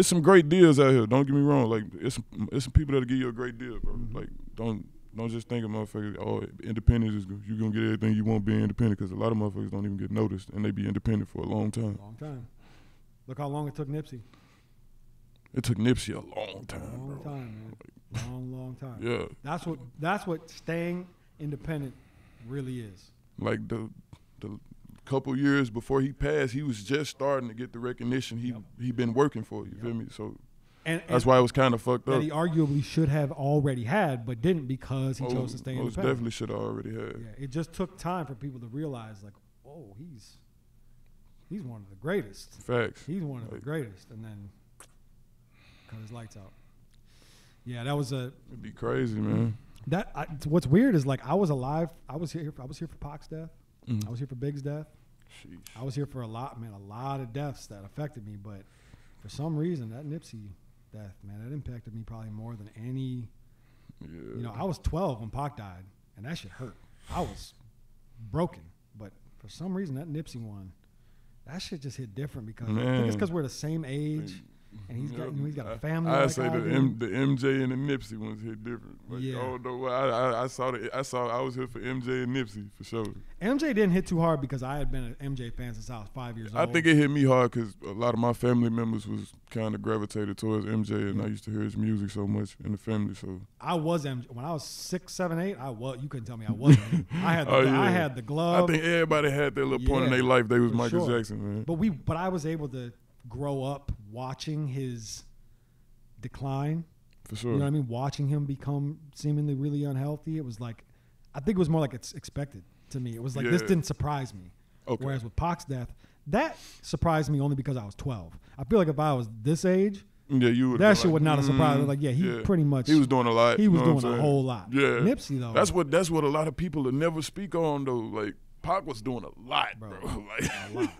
[SPEAKER 1] some great deals out here. Don't get me wrong. Like it's some people that'll give you a great deal, bro.
[SPEAKER 3] Mm-hmm.
[SPEAKER 1] Like don't just think of motherfuckers. Oh, independent is you gonna get everything you want being independent because a lot of motherfuckers don't even get noticed and they be independent for a long time.
[SPEAKER 3] Long time. Look how long it took Nipsey.
[SPEAKER 1] It took Nipsey a long time,
[SPEAKER 3] Long
[SPEAKER 1] bro.
[SPEAKER 3] time, man. Long time.
[SPEAKER 1] Yeah,
[SPEAKER 3] That's what staying independent really is.
[SPEAKER 1] like the couple years before he passed, he was just starting to get the recognition he been working for. You feel me? So
[SPEAKER 3] And
[SPEAKER 1] that's why it was kind of fucked
[SPEAKER 3] that
[SPEAKER 1] up.
[SPEAKER 3] he arguably should have already had, but didn't because he chose to stay
[SPEAKER 1] most
[SPEAKER 3] independent.
[SPEAKER 1] definitely should have already had.
[SPEAKER 3] Yeah, it just took time for people to realize, like, oh, he's one of the greatest.
[SPEAKER 1] Facts.
[SPEAKER 3] He's one of the greatest, and then cut his lights out. Yeah, that was a
[SPEAKER 1] It'd be crazy, man.
[SPEAKER 3] what's weird is like I was alive. I was here for Pac's death.
[SPEAKER 1] Mhm.
[SPEAKER 3] I was here for Big's death.
[SPEAKER 1] Sheesh.
[SPEAKER 3] I was here for a lot of deaths that affected me, but for some reason that Nipsey death, man, that impacted me probably more than any.
[SPEAKER 1] Yeah.
[SPEAKER 3] I was 12 when Pac died, and that shit hurt. I was broken, but for some reason that Nipsey one, that shit just hit different because I think it's
[SPEAKER 1] Man.
[SPEAKER 3] because we're the same age, and he's got a family.
[SPEAKER 1] I
[SPEAKER 3] like
[SPEAKER 1] say
[SPEAKER 3] I
[SPEAKER 1] the
[SPEAKER 3] do.
[SPEAKER 1] the MJ and the Nipsey ones hit different. Like,
[SPEAKER 3] Yeah.
[SPEAKER 1] I don't know why. I was here for MJ and Nipsey for sure.
[SPEAKER 3] MJ didn't hit too hard because I had been an MJ fan since I was 5 years
[SPEAKER 1] I
[SPEAKER 3] old.
[SPEAKER 1] think it hit me hard because a lot of my family members was kind of gravitated towards MJ, and I used to hear his music so much in the family. So
[SPEAKER 3] I was MJ when I was 6, 7, 8. I was. You couldn't tell me I wasn't. I had. I had the glove.
[SPEAKER 1] I think everybody had their little point in
[SPEAKER 3] Yeah,
[SPEAKER 1] their life. They was
[SPEAKER 3] for
[SPEAKER 1] Michael
[SPEAKER 3] sure.
[SPEAKER 1] Jackson, man.
[SPEAKER 3] But I was able to grow up watching his decline
[SPEAKER 1] For sure.
[SPEAKER 3] You know what I mean? Watching him become seemingly really unhealthy, it was like, I think it was more like it's expected to me. It was like, this didn't surprise me.
[SPEAKER 1] Okay.
[SPEAKER 3] Whereas with Pac's death, that surprised me only because I was 12. I feel like if I was this age, that shit would not have surprised me. Like, pretty much.
[SPEAKER 1] He was doing a lot.
[SPEAKER 3] He was doing a whole lot.
[SPEAKER 1] Yeah.
[SPEAKER 3] Nipsey, though.
[SPEAKER 1] That's what a lot of people will never speak on, though. Like, Pac was doing a lot, bro. Like,
[SPEAKER 3] a lot.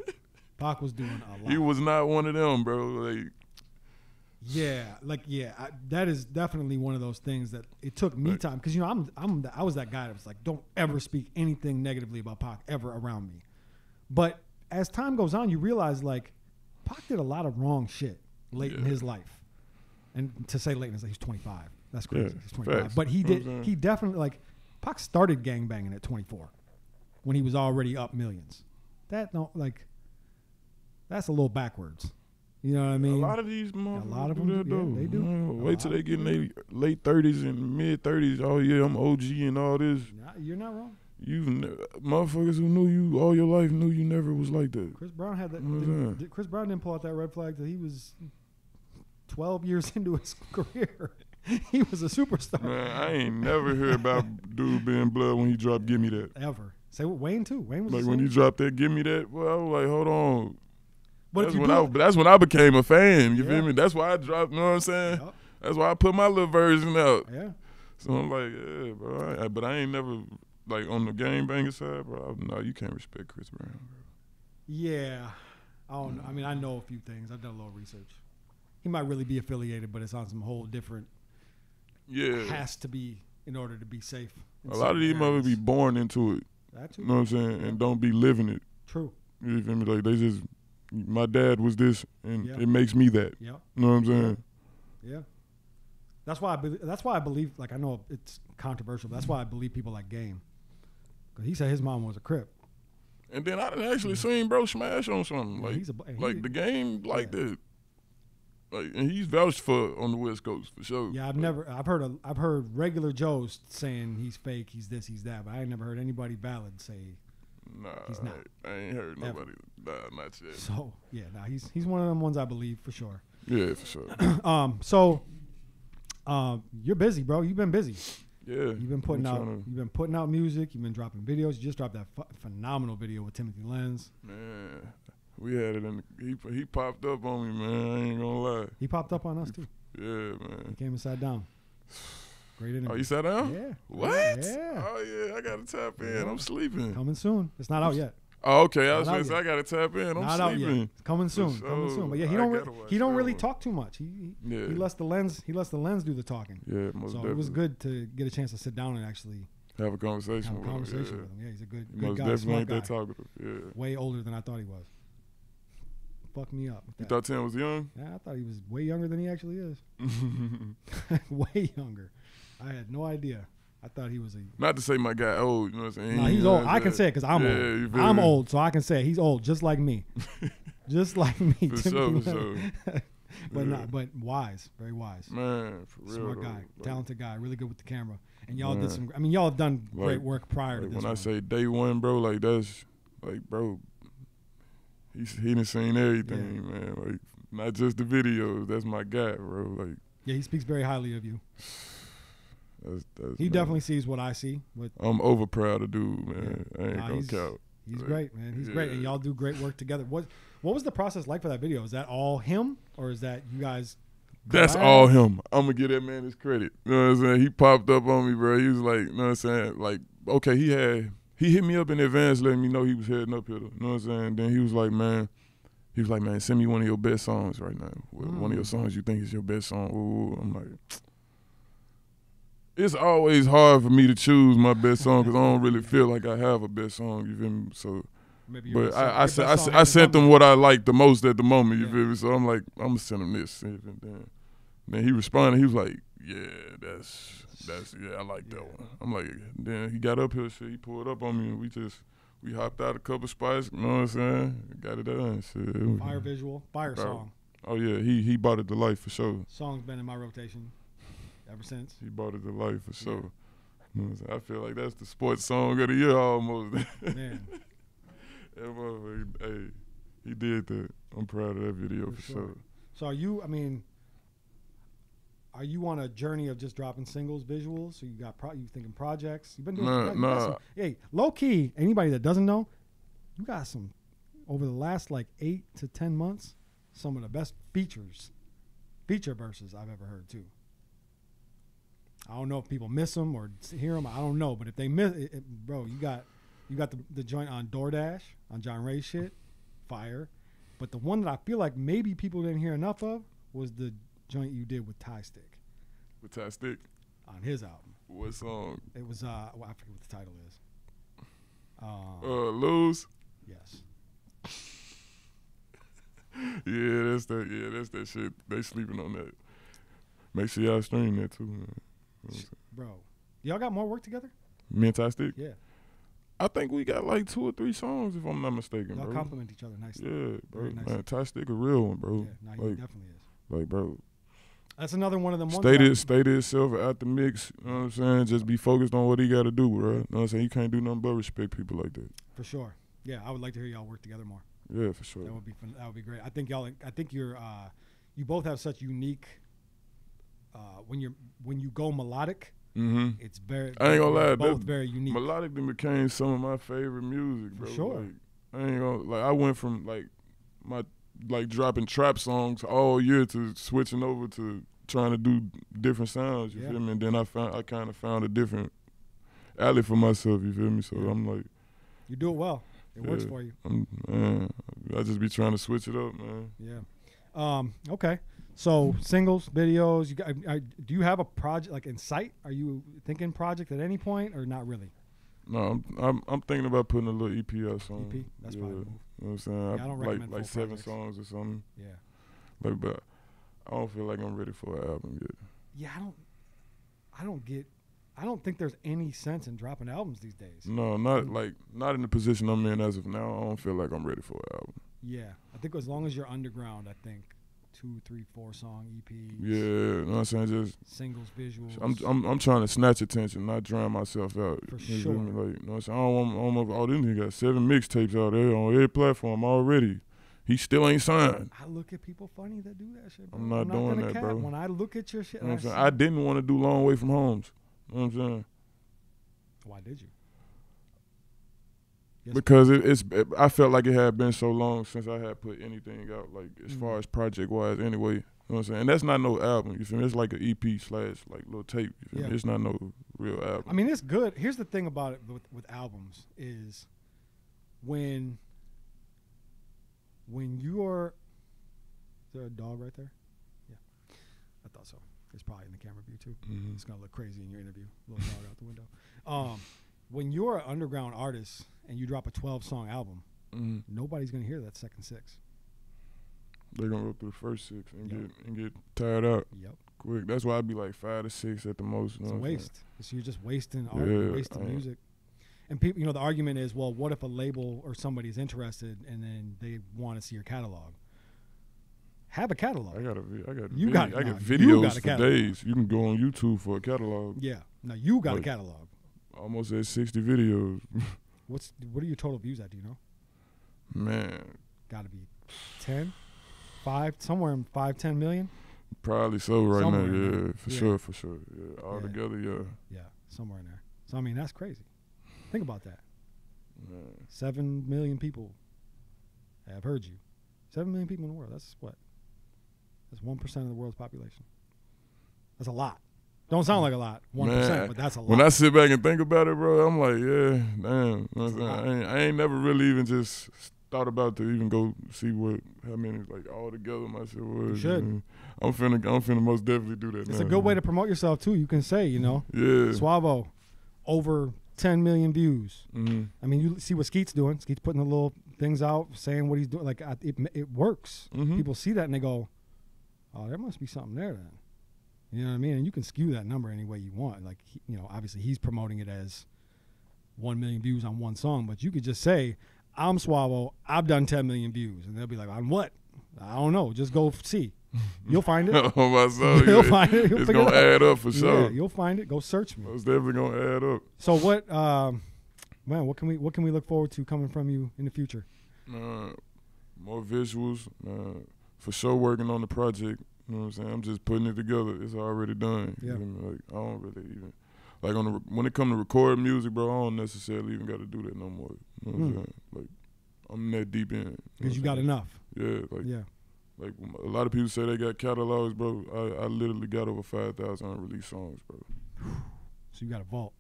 [SPEAKER 3] Pac was doing a lot.
[SPEAKER 1] He was not one of them, bro. Like,
[SPEAKER 3] that is definitely one of those things that it took me time, because I was that guy that was like, don't ever speak anything negatively about Pac ever around me. But as time goes on, you realize like Pac did a lot of wrong shit late in his life, and to say late in his life, he's 25. That's crazy.
[SPEAKER 1] Yeah,
[SPEAKER 3] he's 25,
[SPEAKER 1] facts.
[SPEAKER 3] but he did. He definitely like Pac started gangbanging at 24 when he was already up millions. That's a little backwards. You know what I mean?
[SPEAKER 1] A lot of these motherfuckers do that, though.
[SPEAKER 3] They do.
[SPEAKER 1] Wait till they get in their late 30s and mid 30s. Oh, yeah, I'm OG and all this.
[SPEAKER 3] You're not wrong.
[SPEAKER 1] Motherfuckers who knew you all your life knew you never was like that.
[SPEAKER 3] Chris Brown had that. Chris Brown didn't pull out that red flag till he was 12 years into his career. He was a superstar.
[SPEAKER 1] Man, I ain't never heard about dude being blood when he dropped "Give Me That."
[SPEAKER 3] Ever. Say what Wayne too. Wayne was
[SPEAKER 1] like
[SPEAKER 3] the
[SPEAKER 1] when
[SPEAKER 3] same.
[SPEAKER 1] he dropped that "Give Me That." Well, I was like, hold on.
[SPEAKER 3] But
[SPEAKER 1] that's when I became a fan. You
[SPEAKER 3] Yeah.
[SPEAKER 1] feel me? That's why I dropped. You know what I'm saying?
[SPEAKER 3] Yep.
[SPEAKER 1] That's why I put my little version out.
[SPEAKER 3] Yeah.
[SPEAKER 1] So I'm like, yeah, bro. But I ain't never like on the game banger side, bro. No, you can't respect Chris Brown, bro.
[SPEAKER 3] Yeah. I don't know. I mean, I know a few things. I've done a little research. He might really be affiliated, but it's on some whole different.
[SPEAKER 1] Yeah.
[SPEAKER 3] Has to be in order to be safe.
[SPEAKER 1] A lot of these motherfuckers be born into it.
[SPEAKER 3] That too.
[SPEAKER 1] You know what I'm saying? And don't be living it.
[SPEAKER 3] True.
[SPEAKER 1] You feel me? Like they just, my dad was this, and
[SPEAKER 3] Yeah.
[SPEAKER 1] it makes me that.
[SPEAKER 3] Yeah.
[SPEAKER 1] You know what I'm saying?
[SPEAKER 3] Yeah. That's why I believe. Like I know it's controversial, but that's why I believe people like Game. Because he said his mom was a Crip.
[SPEAKER 1] And then I done actually seen bro smash on something
[SPEAKER 3] Yeah,
[SPEAKER 1] like the game like that. Like, and he's vouched for on the West Coast for sure.
[SPEAKER 3] Yeah, I've heard regular Joes saying he's fake, he's this, he's that, but I ain't never heard anybody valid say
[SPEAKER 1] Nah,
[SPEAKER 3] he's not.
[SPEAKER 1] I ain't heard nobody. Nah, not yet.
[SPEAKER 3] so. Yeah, he's one of them ones I believe for sure.
[SPEAKER 1] Yeah, for sure.
[SPEAKER 3] You're busy, bro. You've been busy.
[SPEAKER 1] Yeah,
[SPEAKER 3] You've been putting out music. You've been dropping videos. You just dropped that phenomenal video with Timothy Lenz.
[SPEAKER 1] Man, we had it in. He popped up on me, man. I ain't gonna lie.
[SPEAKER 3] He popped up on us too.
[SPEAKER 1] Yeah, man.
[SPEAKER 3] He came and sat down. Great interview.
[SPEAKER 1] Oh, you sat down?
[SPEAKER 3] Yeah.
[SPEAKER 1] What?
[SPEAKER 3] Yeah.
[SPEAKER 1] Oh yeah, I gotta tap in.
[SPEAKER 3] Yeah.
[SPEAKER 1] I'm sleeping.
[SPEAKER 3] Coming soon. It's not out yet.
[SPEAKER 1] Oh, okay. I was
[SPEAKER 3] Not
[SPEAKER 1] gonna
[SPEAKER 3] out
[SPEAKER 1] say I gotta tap in. I'm
[SPEAKER 3] Not out
[SPEAKER 1] sleeping.
[SPEAKER 3] yet. Coming soon.
[SPEAKER 1] For
[SPEAKER 3] Coming soon.
[SPEAKER 1] sure.
[SPEAKER 3] But yeah,
[SPEAKER 1] I
[SPEAKER 3] he
[SPEAKER 1] gotta watch
[SPEAKER 3] don't
[SPEAKER 1] that
[SPEAKER 3] really
[SPEAKER 1] one.
[SPEAKER 3] talk too much. He
[SPEAKER 1] Yeah.
[SPEAKER 3] lets the lens do the talking.
[SPEAKER 1] Yeah, most
[SPEAKER 3] So
[SPEAKER 1] definitely.
[SPEAKER 3] it was good to get a chance to sit down and actually
[SPEAKER 1] Have a conversation
[SPEAKER 3] have a
[SPEAKER 1] with him.
[SPEAKER 3] conversation
[SPEAKER 1] Yeah.
[SPEAKER 3] with him. Yeah, he's a good
[SPEAKER 1] Most
[SPEAKER 3] guy,
[SPEAKER 1] definitely
[SPEAKER 3] smart
[SPEAKER 1] ain't
[SPEAKER 3] guy.
[SPEAKER 1] that talkative. Yeah.
[SPEAKER 3] Way older than I thought he was. Fucked me up with
[SPEAKER 1] You
[SPEAKER 3] that.
[SPEAKER 1] thought Tim was young?
[SPEAKER 3] Yeah, I thought he was way younger than he actually is. Way younger. I had no idea. I thought he was a.
[SPEAKER 1] Not to say my guy old, you know what I'm saying?
[SPEAKER 3] No, he's old. I can say it because I'm
[SPEAKER 1] Yeah,
[SPEAKER 3] old.
[SPEAKER 1] you feel
[SPEAKER 3] I'm
[SPEAKER 1] me?
[SPEAKER 3] old, so I can say it. He's old, just like me. Just like me.
[SPEAKER 1] For
[SPEAKER 3] Timothy
[SPEAKER 1] sure,
[SPEAKER 3] Lenz.
[SPEAKER 1] for sure.
[SPEAKER 3] But
[SPEAKER 1] Yeah.
[SPEAKER 3] but wise, very wise.
[SPEAKER 1] Man, for real.
[SPEAKER 3] Smart
[SPEAKER 1] though.
[SPEAKER 3] guy,
[SPEAKER 1] Like,
[SPEAKER 3] talented guy, really good with the camera. And y'all
[SPEAKER 1] Man.
[SPEAKER 3] did some. I mean, y'all have done great
[SPEAKER 1] Like-
[SPEAKER 3] work prior to
[SPEAKER 1] like
[SPEAKER 3] this.
[SPEAKER 1] when I
[SPEAKER 3] one.
[SPEAKER 1] say day one, bro, like that's like, bro, he done seen everything, man. Like not just the videos. That's my guy, bro. Like
[SPEAKER 3] Yeah, he speaks very highly of you.
[SPEAKER 1] that's
[SPEAKER 3] He
[SPEAKER 1] man.
[SPEAKER 3] definitely sees what I see. But
[SPEAKER 1] I'm over proud of dude, man. I ain't
[SPEAKER 3] Nah,
[SPEAKER 1] gonna count.
[SPEAKER 3] he's
[SPEAKER 1] Like,
[SPEAKER 3] great, man. He's great, and
[SPEAKER 1] yeah.
[SPEAKER 3] y'all do great work together. What was the process like for that video? Is that all him, or is that you guys?
[SPEAKER 1] That's
[SPEAKER 3] collab?
[SPEAKER 1] all him. I'm gonna give that man his credit. You know what I'm saying? He popped up on me, bro. He was like, you know what I'm saying? Like, okay, he hit me up in advance, letting me know he was heading up here. You know what I'm saying? Then he was like, man, send me one of your best songs right now. One of your songs you think is your best song. Ooh. I'm like, it's always hard for me to choose my best song because I don't really feel like I have a best song. You feel me? So.
[SPEAKER 3] Maybe your
[SPEAKER 1] But
[SPEAKER 3] best song- your best song
[SPEAKER 1] I sent
[SPEAKER 3] hasn't
[SPEAKER 1] him what I liked the most at the moment. You
[SPEAKER 3] Yeah.
[SPEAKER 1] feel me? So I'm like, I'm gonna send him this. And then he responded. He was like, yeah, that's yeah, I like that one. I'm like, then he got up here, shit. He pulled up on me, and we hopped out a couple spots. You know what I'm saying? Got it done. Shit.
[SPEAKER 3] come. Fire visual, fire
[SPEAKER 1] Bro.
[SPEAKER 3] song.
[SPEAKER 1] Oh yeah, he bought it to life for sure.
[SPEAKER 3] Song's been in my rotation ever since.
[SPEAKER 1] He bought it to life for sure. You know what I'm saying? I feel like that's the sports song of the year almost.
[SPEAKER 3] Man,
[SPEAKER 1] That motherfucker, hey, he did that. I'm proud of that video for sure.
[SPEAKER 3] So are you? I mean, Are you on a journey of just dropping singles, visuals? So you got you thinking projects? You've been doing.
[SPEAKER 1] Nah.
[SPEAKER 3] Hey, low key. Anybody that doesn't know, you got some over the last like 8 to 10 months. Some of the best feature verses I've ever heard too. I don't know if people miss them or hear them. I don't know, but if they miss it, bro, you got the joint on DoorDash on John Ray's shit, fire. But the one that I feel like maybe people didn't hear enough of was the joint you did with Ty Stick.
[SPEAKER 1] With Ty Stick?
[SPEAKER 3] On his album.
[SPEAKER 1] What song?
[SPEAKER 3] It was well, I forget what the title is.
[SPEAKER 1] Lose?
[SPEAKER 3] Yes.
[SPEAKER 1] That's that shit. They sleeping on that. Make sure y'all stream that too, man.
[SPEAKER 3] Bro, y'all got more work together?
[SPEAKER 1] Me and Ty Stick?
[SPEAKER 3] Yeah.
[SPEAKER 1] I think we got like 2 or 3 songs, if I'm not mistaken,
[SPEAKER 3] Y'all
[SPEAKER 1] bro.
[SPEAKER 3] compliment each other nicely.
[SPEAKER 1] Yeah, bro.
[SPEAKER 3] Very nice.
[SPEAKER 1] Man, Ty Stick a real one, bro.
[SPEAKER 3] Yeah, no, he definitely is.
[SPEAKER 1] Like, bro.
[SPEAKER 3] That's another one of them ones.
[SPEAKER 1] Stay to himself out the mix, you know what I'm saying? Just be focused on what he got to do, bro. You know what I'm saying? You can't do nothing but respect people like that.
[SPEAKER 3] For sure. Yeah, I would like to hear y'all work together more.
[SPEAKER 1] Yeah, for sure.
[SPEAKER 3] That would be fun. That would be great. I think you're you both have such unique when you go melodic, it's very
[SPEAKER 1] I ain't gonna lie,
[SPEAKER 3] both very unique.
[SPEAKER 1] Melodic then became some of my favorite music, bro.
[SPEAKER 3] For sure.
[SPEAKER 1] Like, I ain't gonna I went from dropping trap songs all year to switching over to trying to do different sounds, you feel me? And then I kind of found a different alley for myself, you feel me? So I'm like,
[SPEAKER 3] you do it well. It works for you.
[SPEAKER 1] I just be trying to switch it up, man.
[SPEAKER 3] Yeah. Okay. So singles, videos. Do you have a project like in sight? Are you thinking project at any point or not really?
[SPEAKER 1] No, I'm thinking about putting a little EP out soon.
[SPEAKER 3] EP. That's probably the move.
[SPEAKER 1] You know what I'm saying?
[SPEAKER 3] Yeah, I don't recommend
[SPEAKER 1] like
[SPEAKER 3] full
[SPEAKER 1] 7
[SPEAKER 3] projects.
[SPEAKER 1] songs or something.
[SPEAKER 3] Yeah.
[SPEAKER 1] But I don't feel like I'm ready for an album yet.
[SPEAKER 3] Yeah, I don't think there's any sense in dropping albums these days.
[SPEAKER 1] No, not in the position I'm in as of now. I don't feel like I'm ready for an album.
[SPEAKER 3] Yeah, I think as long as you're underground, I think 2, 3, 4 song EPs.
[SPEAKER 1] Yeah, you know what I'm saying? Just
[SPEAKER 3] singles, visuals.
[SPEAKER 1] I'm trying to snatch attention, not drown myself out.
[SPEAKER 3] For
[SPEAKER 1] you
[SPEAKER 3] sure.
[SPEAKER 1] Feel me? Like, you know what I'm saying? I don't want all them niggas got 7 mixtapes out there on every platform already. He still ain't signed.
[SPEAKER 3] I look at people funny that do that shit, bro.
[SPEAKER 1] I'm not doing
[SPEAKER 3] gonna
[SPEAKER 1] that,
[SPEAKER 3] cap.
[SPEAKER 1] bro.
[SPEAKER 3] When I look at your shit,
[SPEAKER 1] You know what I'm saying? I didn't want to do Long Way from Homes. You know what I'm saying?
[SPEAKER 3] Why did you? Yes,
[SPEAKER 1] Because I felt like it had been so long since I had put anything out, like as far as project wise anyway. You know what I'm saying? And that's not no album, you feel me? It's like an EP / like little tape, you feel me? It's not no real album.
[SPEAKER 3] I mean, it's good. Here's the thing about it with albums is when you're, is there a dog right there? Yeah, I thought so. It's probably in the camera view too.
[SPEAKER 1] Mm-hmm.
[SPEAKER 3] It's gonna look crazy in your interview. Little dog out the window. When you're an underground artist and you drop a 12-song album, nobody's gonna hear that second 6.
[SPEAKER 1] They're gonna go through the first 6 and get tired out.
[SPEAKER 3] Yep.
[SPEAKER 1] Quick. That's why I'd be like 5 to 6 at the most.
[SPEAKER 3] It's a waste. So you're just wasting art,
[SPEAKER 1] Yeah,
[SPEAKER 3] wasting music. And people, the argument is, well, what if a label or somebody's interested and then they want to see your catalog? Have a catalog.
[SPEAKER 1] I got
[SPEAKER 3] videos
[SPEAKER 1] videos for days. You can go on YouTube for a catalog.
[SPEAKER 3] Yeah. No, you got a catalog.
[SPEAKER 1] Almost at 60 videos.
[SPEAKER 3] What are your total views at? Do you know?
[SPEAKER 1] Man,
[SPEAKER 3] Got to be 10, 5, somewhere in 5, 10 million.
[SPEAKER 1] probably so right
[SPEAKER 3] Somewhere
[SPEAKER 1] now.
[SPEAKER 3] in
[SPEAKER 1] Yeah,
[SPEAKER 3] there.
[SPEAKER 1] for
[SPEAKER 3] Yeah.
[SPEAKER 1] sure, for sure. Yeah, all
[SPEAKER 3] Yeah.
[SPEAKER 1] together, yeah.
[SPEAKER 3] Yeah, somewhere in there. So I mean, that's crazy. Think about that.
[SPEAKER 1] Man.
[SPEAKER 3] 7 million people have heard you. 7 million people in the world. That's what? That's 1% of the world's population. That's a lot. Don't sound like a lot, 1%, but that's a lot.
[SPEAKER 1] When I sit back and think about it, bro, I'm like, yeah, damn. You know what I'm saying? I ain't never really even just thought about to even go see how many like all together my shit was.
[SPEAKER 3] You should.
[SPEAKER 1] And I'm finna most definitely do that.
[SPEAKER 3] It's
[SPEAKER 1] now,
[SPEAKER 3] a good way
[SPEAKER 1] man.
[SPEAKER 3] to promote yourself too. You can say,
[SPEAKER 1] Yeah.
[SPEAKER 3] Swavo, over 10 million views.
[SPEAKER 1] Mm-hmm.
[SPEAKER 3] I mean, you see what Skeet's doing. Skeet's putting the little things out, saying what he's doing. Like it works.
[SPEAKER 1] Mm-hmm.
[SPEAKER 3] People see that and they go, "Oh, there must be something there then." You know what I mean? And you can skew that number any way you want. Like, obviously he's promoting it as 1 million views on one song, but you could just say, "I'm Swavo. I've done 10 million views," and they'll be like, "On what? I don't know. Just go see. You'll find it.
[SPEAKER 1] Oh my soul,
[SPEAKER 3] You'll find it. You'll
[SPEAKER 1] it's
[SPEAKER 3] figure
[SPEAKER 1] gonna
[SPEAKER 3] it out.
[SPEAKER 1] add up for sure.
[SPEAKER 3] Yeah, you'll find it. Go search me."
[SPEAKER 1] It's definitely gonna add up.
[SPEAKER 3] So what, man? What can we look forward to coming from you in the future?
[SPEAKER 1] More visuals. For sure, working on the project. You You know what I'm saying? I'm just putting it together. It's already done.
[SPEAKER 3] Yeah.
[SPEAKER 1] You feel me? Like, I don't really even, like, when it comes to recording music, bro, I don't necessarily even got to do that no more. You know what I'm saying? Like, I'm that deep in.
[SPEAKER 3] Because you got enough.
[SPEAKER 1] Yeah, like a lot of people say they got catalogs, bro. I literally got over 5,000 unreleased songs, bro.
[SPEAKER 3] So you got a vault.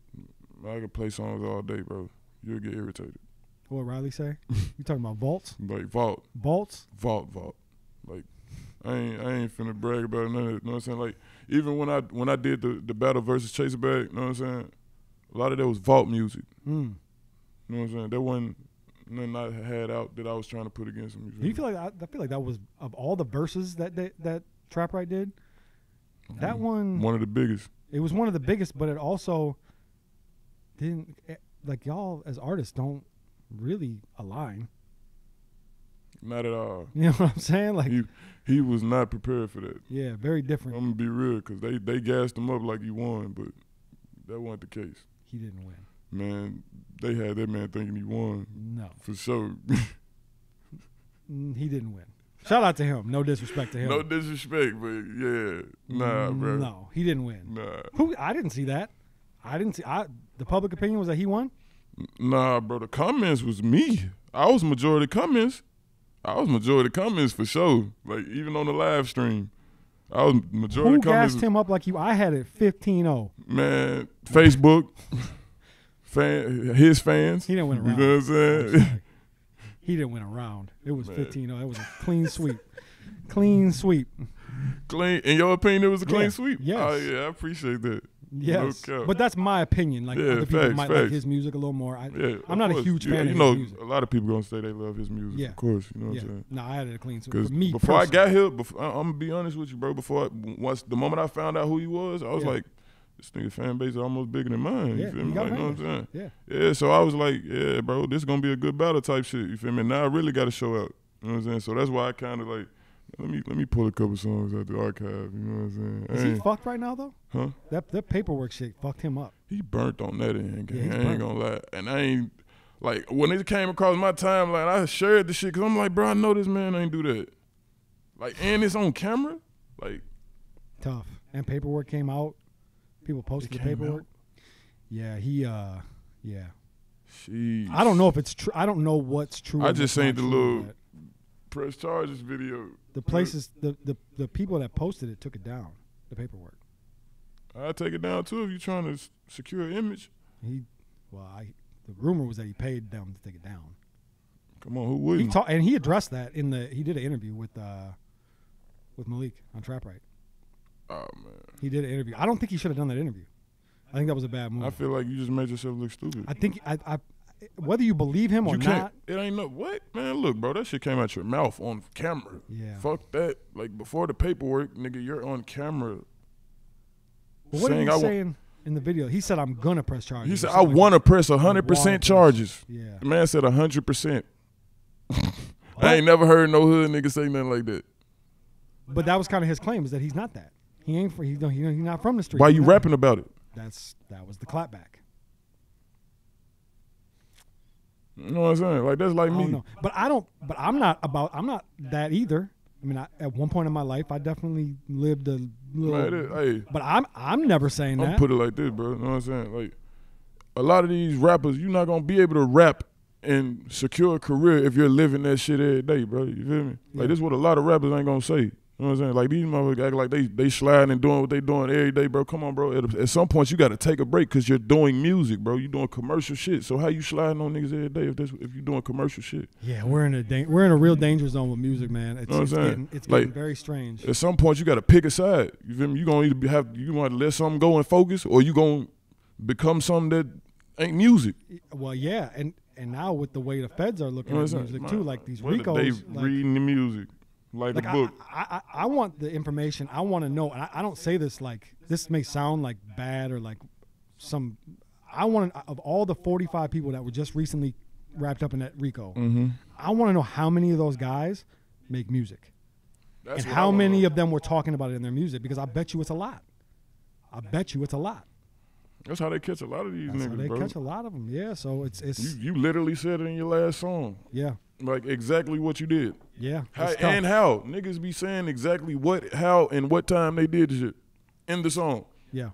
[SPEAKER 1] I can play songs all day, bro. You'll get irritated.
[SPEAKER 3] What Riley say? You talking about vaults?
[SPEAKER 1] Like vault.
[SPEAKER 3] Vaults?
[SPEAKER 1] Vault. Like I ain't finna brag about none of it. You know what I'm saying? Like even when I did the battle versus Chase Bag, you know what I'm saying? A lot of that was vault music. You know what I'm saying? There wasn't nothing I had out that I was trying to put against them.
[SPEAKER 3] Do you feel like I feel like that was, of all the verses that Trap Right did, that one
[SPEAKER 1] of the biggest.
[SPEAKER 3] It was one of the biggest, but it also didn't, like, y'all as artists don't really align.
[SPEAKER 1] Not at all.
[SPEAKER 3] You know what I'm saying? Like
[SPEAKER 1] he was not prepared for that.
[SPEAKER 3] Yeah, very different.
[SPEAKER 1] I'm gonna be real, because they gassed him up like he won, but that wasn't the case.
[SPEAKER 3] He didn't win.
[SPEAKER 1] Man, they had that man thinking he won.
[SPEAKER 3] No.
[SPEAKER 1] For sure.
[SPEAKER 3] He didn't win. Shout out to him. No disrespect to him.
[SPEAKER 1] No disrespect, but yeah. Nah, bro.
[SPEAKER 3] No, he didn't win.
[SPEAKER 1] Nah.
[SPEAKER 3] I didn't see that. The public opinion was that he won?
[SPEAKER 1] Nah, bro. The comments was me. I was majority comments. For sure. Like, even on the live stream. I was majority comments.
[SPEAKER 3] Who gassed him up like you? I had it 15-0.
[SPEAKER 1] Man, Facebook. His fans.
[SPEAKER 3] He didn't win a round.
[SPEAKER 1] You know what I'm saying?
[SPEAKER 3] He didn't win a round. It was 15-0. It was a clean sweep. Clean sweep.
[SPEAKER 1] Clean. In your opinion, it was a clean sweep?
[SPEAKER 3] Yes.
[SPEAKER 1] Oh, yeah, I appreciate that.
[SPEAKER 3] Yes.
[SPEAKER 1] No,
[SPEAKER 3] but that's my opinion. Like, other people might like his music a little more. I'm not a huge fan of his music.
[SPEAKER 1] A lot of people going to say they love his music, of course. You know what I'm saying?
[SPEAKER 3] No, I had it a clean sweep.
[SPEAKER 1] Because
[SPEAKER 3] me
[SPEAKER 1] before
[SPEAKER 3] personally.
[SPEAKER 1] I got here, I'm going to be honest with you, bro. Once the moment I found out who he was, I was like, this nigga fan base is almost bigger than mine. You feel me? Like, you know what I'm saying? Yeah, so I was like, yeah, bro, this is going to be a good battle type shit. You feel me? Now I really got to show out. You know what I'm saying? So that's why I kind of like, let me pull a couple songs out the archive. You know what I'm saying?
[SPEAKER 3] Is he fucked right now, though?
[SPEAKER 1] Huh?
[SPEAKER 3] That paperwork shit fucked him up.
[SPEAKER 1] He burnt on that end. I ain't gonna lie. And I ain't, like, when it came across my timeline, I shared the shit because I'm like, bro, I know this man ain't do that. Like, and it's on camera? Like.
[SPEAKER 3] Tough. And paperwork came out. People posted the paperwork. Yeah, yeah.
[SPEAKER 1] Sheesh.
[SPEAKER 3] I don't know if it's true. I don't know what's true.
[SPEAKER 1] I just seen the little press charges video.
[SPEAKER 3] The places, the people that posted it took it down, the paperwork.
[SPEAKER 1] I'll take it down too if you're trying to secure an image.
[SPEAKER 3] The rumor was that he paid them to take it down.
[SPEAKER 1] Come on, who wouldn't?
[SPEAKER 3] And he addressed that he did an interview with Malik on Trap Right.
[SPEAKER 1] Oh man.
[SPEAKER 3] He did an interview. I don't think he should have done that interview. I think that was a bad move.
[SPEAKER 1] I feel like you just made yourself look stupid.
[SPEAKER 3] I think whether you believe him or not.
[SPEAKER 1] It ain't no what, man. Look, bro, that shit came out your mouth on camera.
[SPEAKER 3] Yeah.
[SPEAKER 1] Fuck that. Like before the paperwork, nigga, you're on camera.
[SPEAKER 3] Well, what did he saying in the video? He said, "I'm gonna press charges."
[SPEAKER 1] He said, "I want to press 100% charges."
[SPEAKER 3] Yeah.
[SPEAKER 1] The man said 100%. I ain't never heard no hood nigga say nothing like that.
[SPEAKER 3] But that was kind of his claim, is that he's not that. He ain't. He's not from the street.
[SPEAKER 1] Why you rapping about it?
[SPEAKER 3] That was the clapback.
[SPEAKER 1] You know what I'm saying? Like that's like me.
[SPEAKER 3] Know. But I'm not that either. I mean, at one point in my life, I definitely lived a little. But I'm never saying that.
[SPEAKER 1] I'm put it like this, bro. You know what I'm saying? Like a lot of these rappers, you're not gonna be able to rap and secure a career if you're living that shit every day, bro. You feel me? Like this is what a lot of rappers ain't gonna say. You know what I'm saying? Like these motherfuckers act like they sliding and doing what they doing every day, bro. Come on, bro. At some point, you got to take a break because you're doing music, bro. You doing commercial shit. So how you sliding on niggas every day if you doing commercial shit?
[SPEAKER 3] Yeah, we're in a real danger zone with music, man. It's getting very strange.
[SPEAKER 1] At some point, you got to pick a side. You feel me? You gonna either you want to let something go and focus, or you gonna become something that ain't music.
[SPEAKER 3] Well, yeah, and now with the way the feds are looking at music too, like these Ricos,
[SPEAKER 1] they reading the music. Like a book.
[SPEAKER 3] I want the information. I want to know. And I don't say this like this may sound like bad or like some. I want of all the 45 people that were just recently wrapped up in that Rico. I want to know how many of those guys make music, and how many of them were talking about it in their music. Because I bet you it's a lot.
[SPEAKER 1] That's how they catch a lot of these niggas,
[SPEAKER 3] how they
[SPEAKER 1] bro.
[SPEAKER 3] catch a lot of them. Yeah. So it's
[SPEAKER 1] you literally said it in your last song.
[SPEAKER 3] Yeah.
[SPEAKER 1] Like exactly what you did.
[SPEAKER 3] Yeah.
[SPEAKER 1] And how. Niggas be saying exactly what, how, and what time they did the shit in the song.
[SPEAKER 3] Yeah.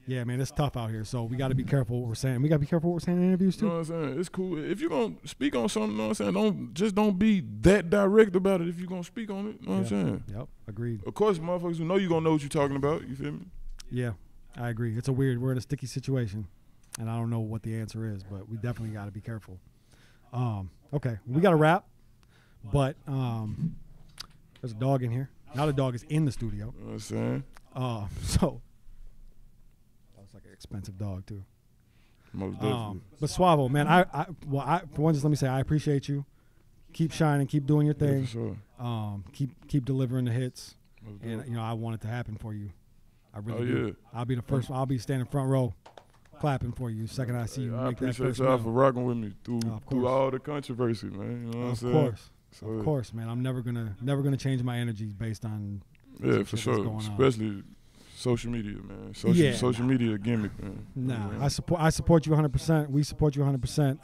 [SPEAKER 3] Yeah, man, it's tough out here. So we got to be careful what we're saying. We got to be careful what we're saying in interviews too.
[SPEAKER 1] You know what I'm saying? It's cool. If you're going to speak on something, you know what I'm saying, don't be that direct about it if you're going to speak on it. You know what I'm saying?
[SPEAKER 3] Yep, agreed.
[SPEAKER 1] Of course, motherfuckers who know you're going to know what you're talking about. You feel me?
[SPEAKER 3] Yeah, I agree. We're in a sticky situation, and I don't know what the answer is, but we definitely got to be careful. Okay, we got to wrap, but there's a dog in here. Now the dog is in the studio.
[SPEAKER 1] You know what I'm saying?
[SPEAKER 3] So that was like an expensive dog too.
[SPEAKER 1] Most definitely.
[SPEAKER 3] But Swavo, man, for one, just let me say I appreciate you. Keep shining, keep doing your thing.
[SPEAKER 1] Yeah, for sure.
[SPEAKER 3] Keep delivering the hits, and I want it to happen for you. I really do.
[SPEAKER 1] Yeah.
[SPEAKER 3] I'll be the first. I'll be standing front row, clapping for you. Second I see you
[SPEAKER 1] I
[SPEAKER 3] make that
[SPEAKER 1] appreciate
[SPEAKER 3] first
[SPEAKER 1] y'all
[SPEAKER 3] move.
[SPEAKER 1] for rocking with me through
[SPEAKER 3] course.
[SPEAKER 1] all the controversy, man. You know what I'm saying?
[SPEAKER 3] Of course, man. I'm never gonna change my energy based on.
[SPEAKER 1] Yeah, for sure. Especially social media, man. Social media gimmick, man.
[SPEAKER 3] Nah, I support you 100%. We support you 100%.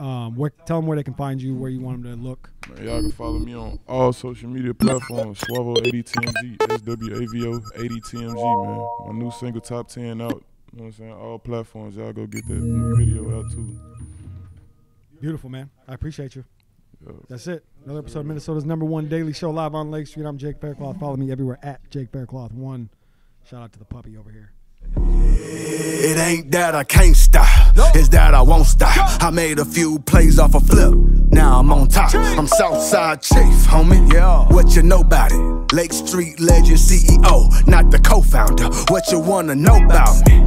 [SPEAKER 3] Tell them where they can find you, where you want them to look.
[SPEAKER 1] Man, y'all can follow me on all social media platforms. Swavo 80TMG, SWAVO 80TMG, man. My new single top 10 out. You know what I'm saying? All platforms. Y'all go get that new video out too.
[SPEAKER 3] Beautiful, man. I appreciate you.
[SPEAKER 1] Yeah.
[SPEAKER 3] That's it. Another episode of Minnesota's #1 daily show live on Lake Street. I'm Jake Faircloth. Follow me everywhere at Jake Faircloth1. Shout out to the puppy over here.
[SPEAKER 2] It ain't that I can't stop, it's that I won't stop. I made a few plays off a flip, now I'm on top. I'm Southside Chief, homie, yeah. What you know about it? Lake Street legend CEO, not the co-founder. What you wanna know about me?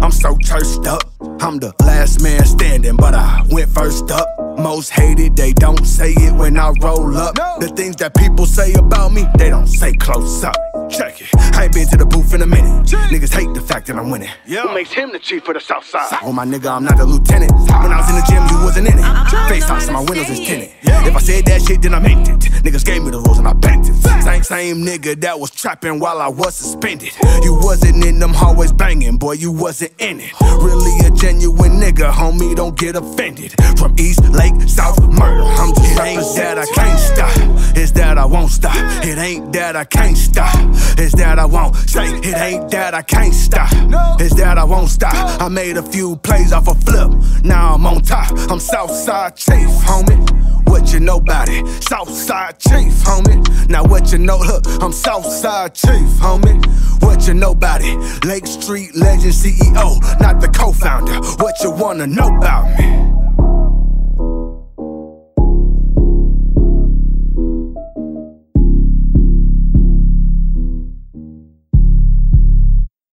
[SPEAKER 2] I'm so churched up, I'm the last man standing, but I went first up. Most hated, they don't say it when I roll up. The things that people say about me, they don't say close up. Check it, I ain't been to the booth in a minute. Niggas hate the fact that I'm winning. Who makes him the chief of the south side? Oh my nigga, I'm not the lieutenant. When I was in the gym, you wasn't in it. FaceTime, so my windows is tinted. If I said that shit, then I meant it. Niggas gave me the rules and I bent it. Same nigga that was trapping while I was suspended. You wasn't in them hallways banging, boy, you wasn't in it. Really a genuine nigga, homie, don't get offended. From East Lake, South Murder, I'm just it ain't that I can't stop, it's that I won't stop. It ain't that I can't stop, it's that I won't. Say, it ain't that I can't stop, it's that I won't stop. I made a few plays off a flip, now I'm on top. I'm Southside Chief, homie. What you know about it? Southside Chief, homie. Now what you know, look, I'm Southside Chief, homie. What you know about it? Lake Street legend CEO, not the co-founder. What you wanna know about me?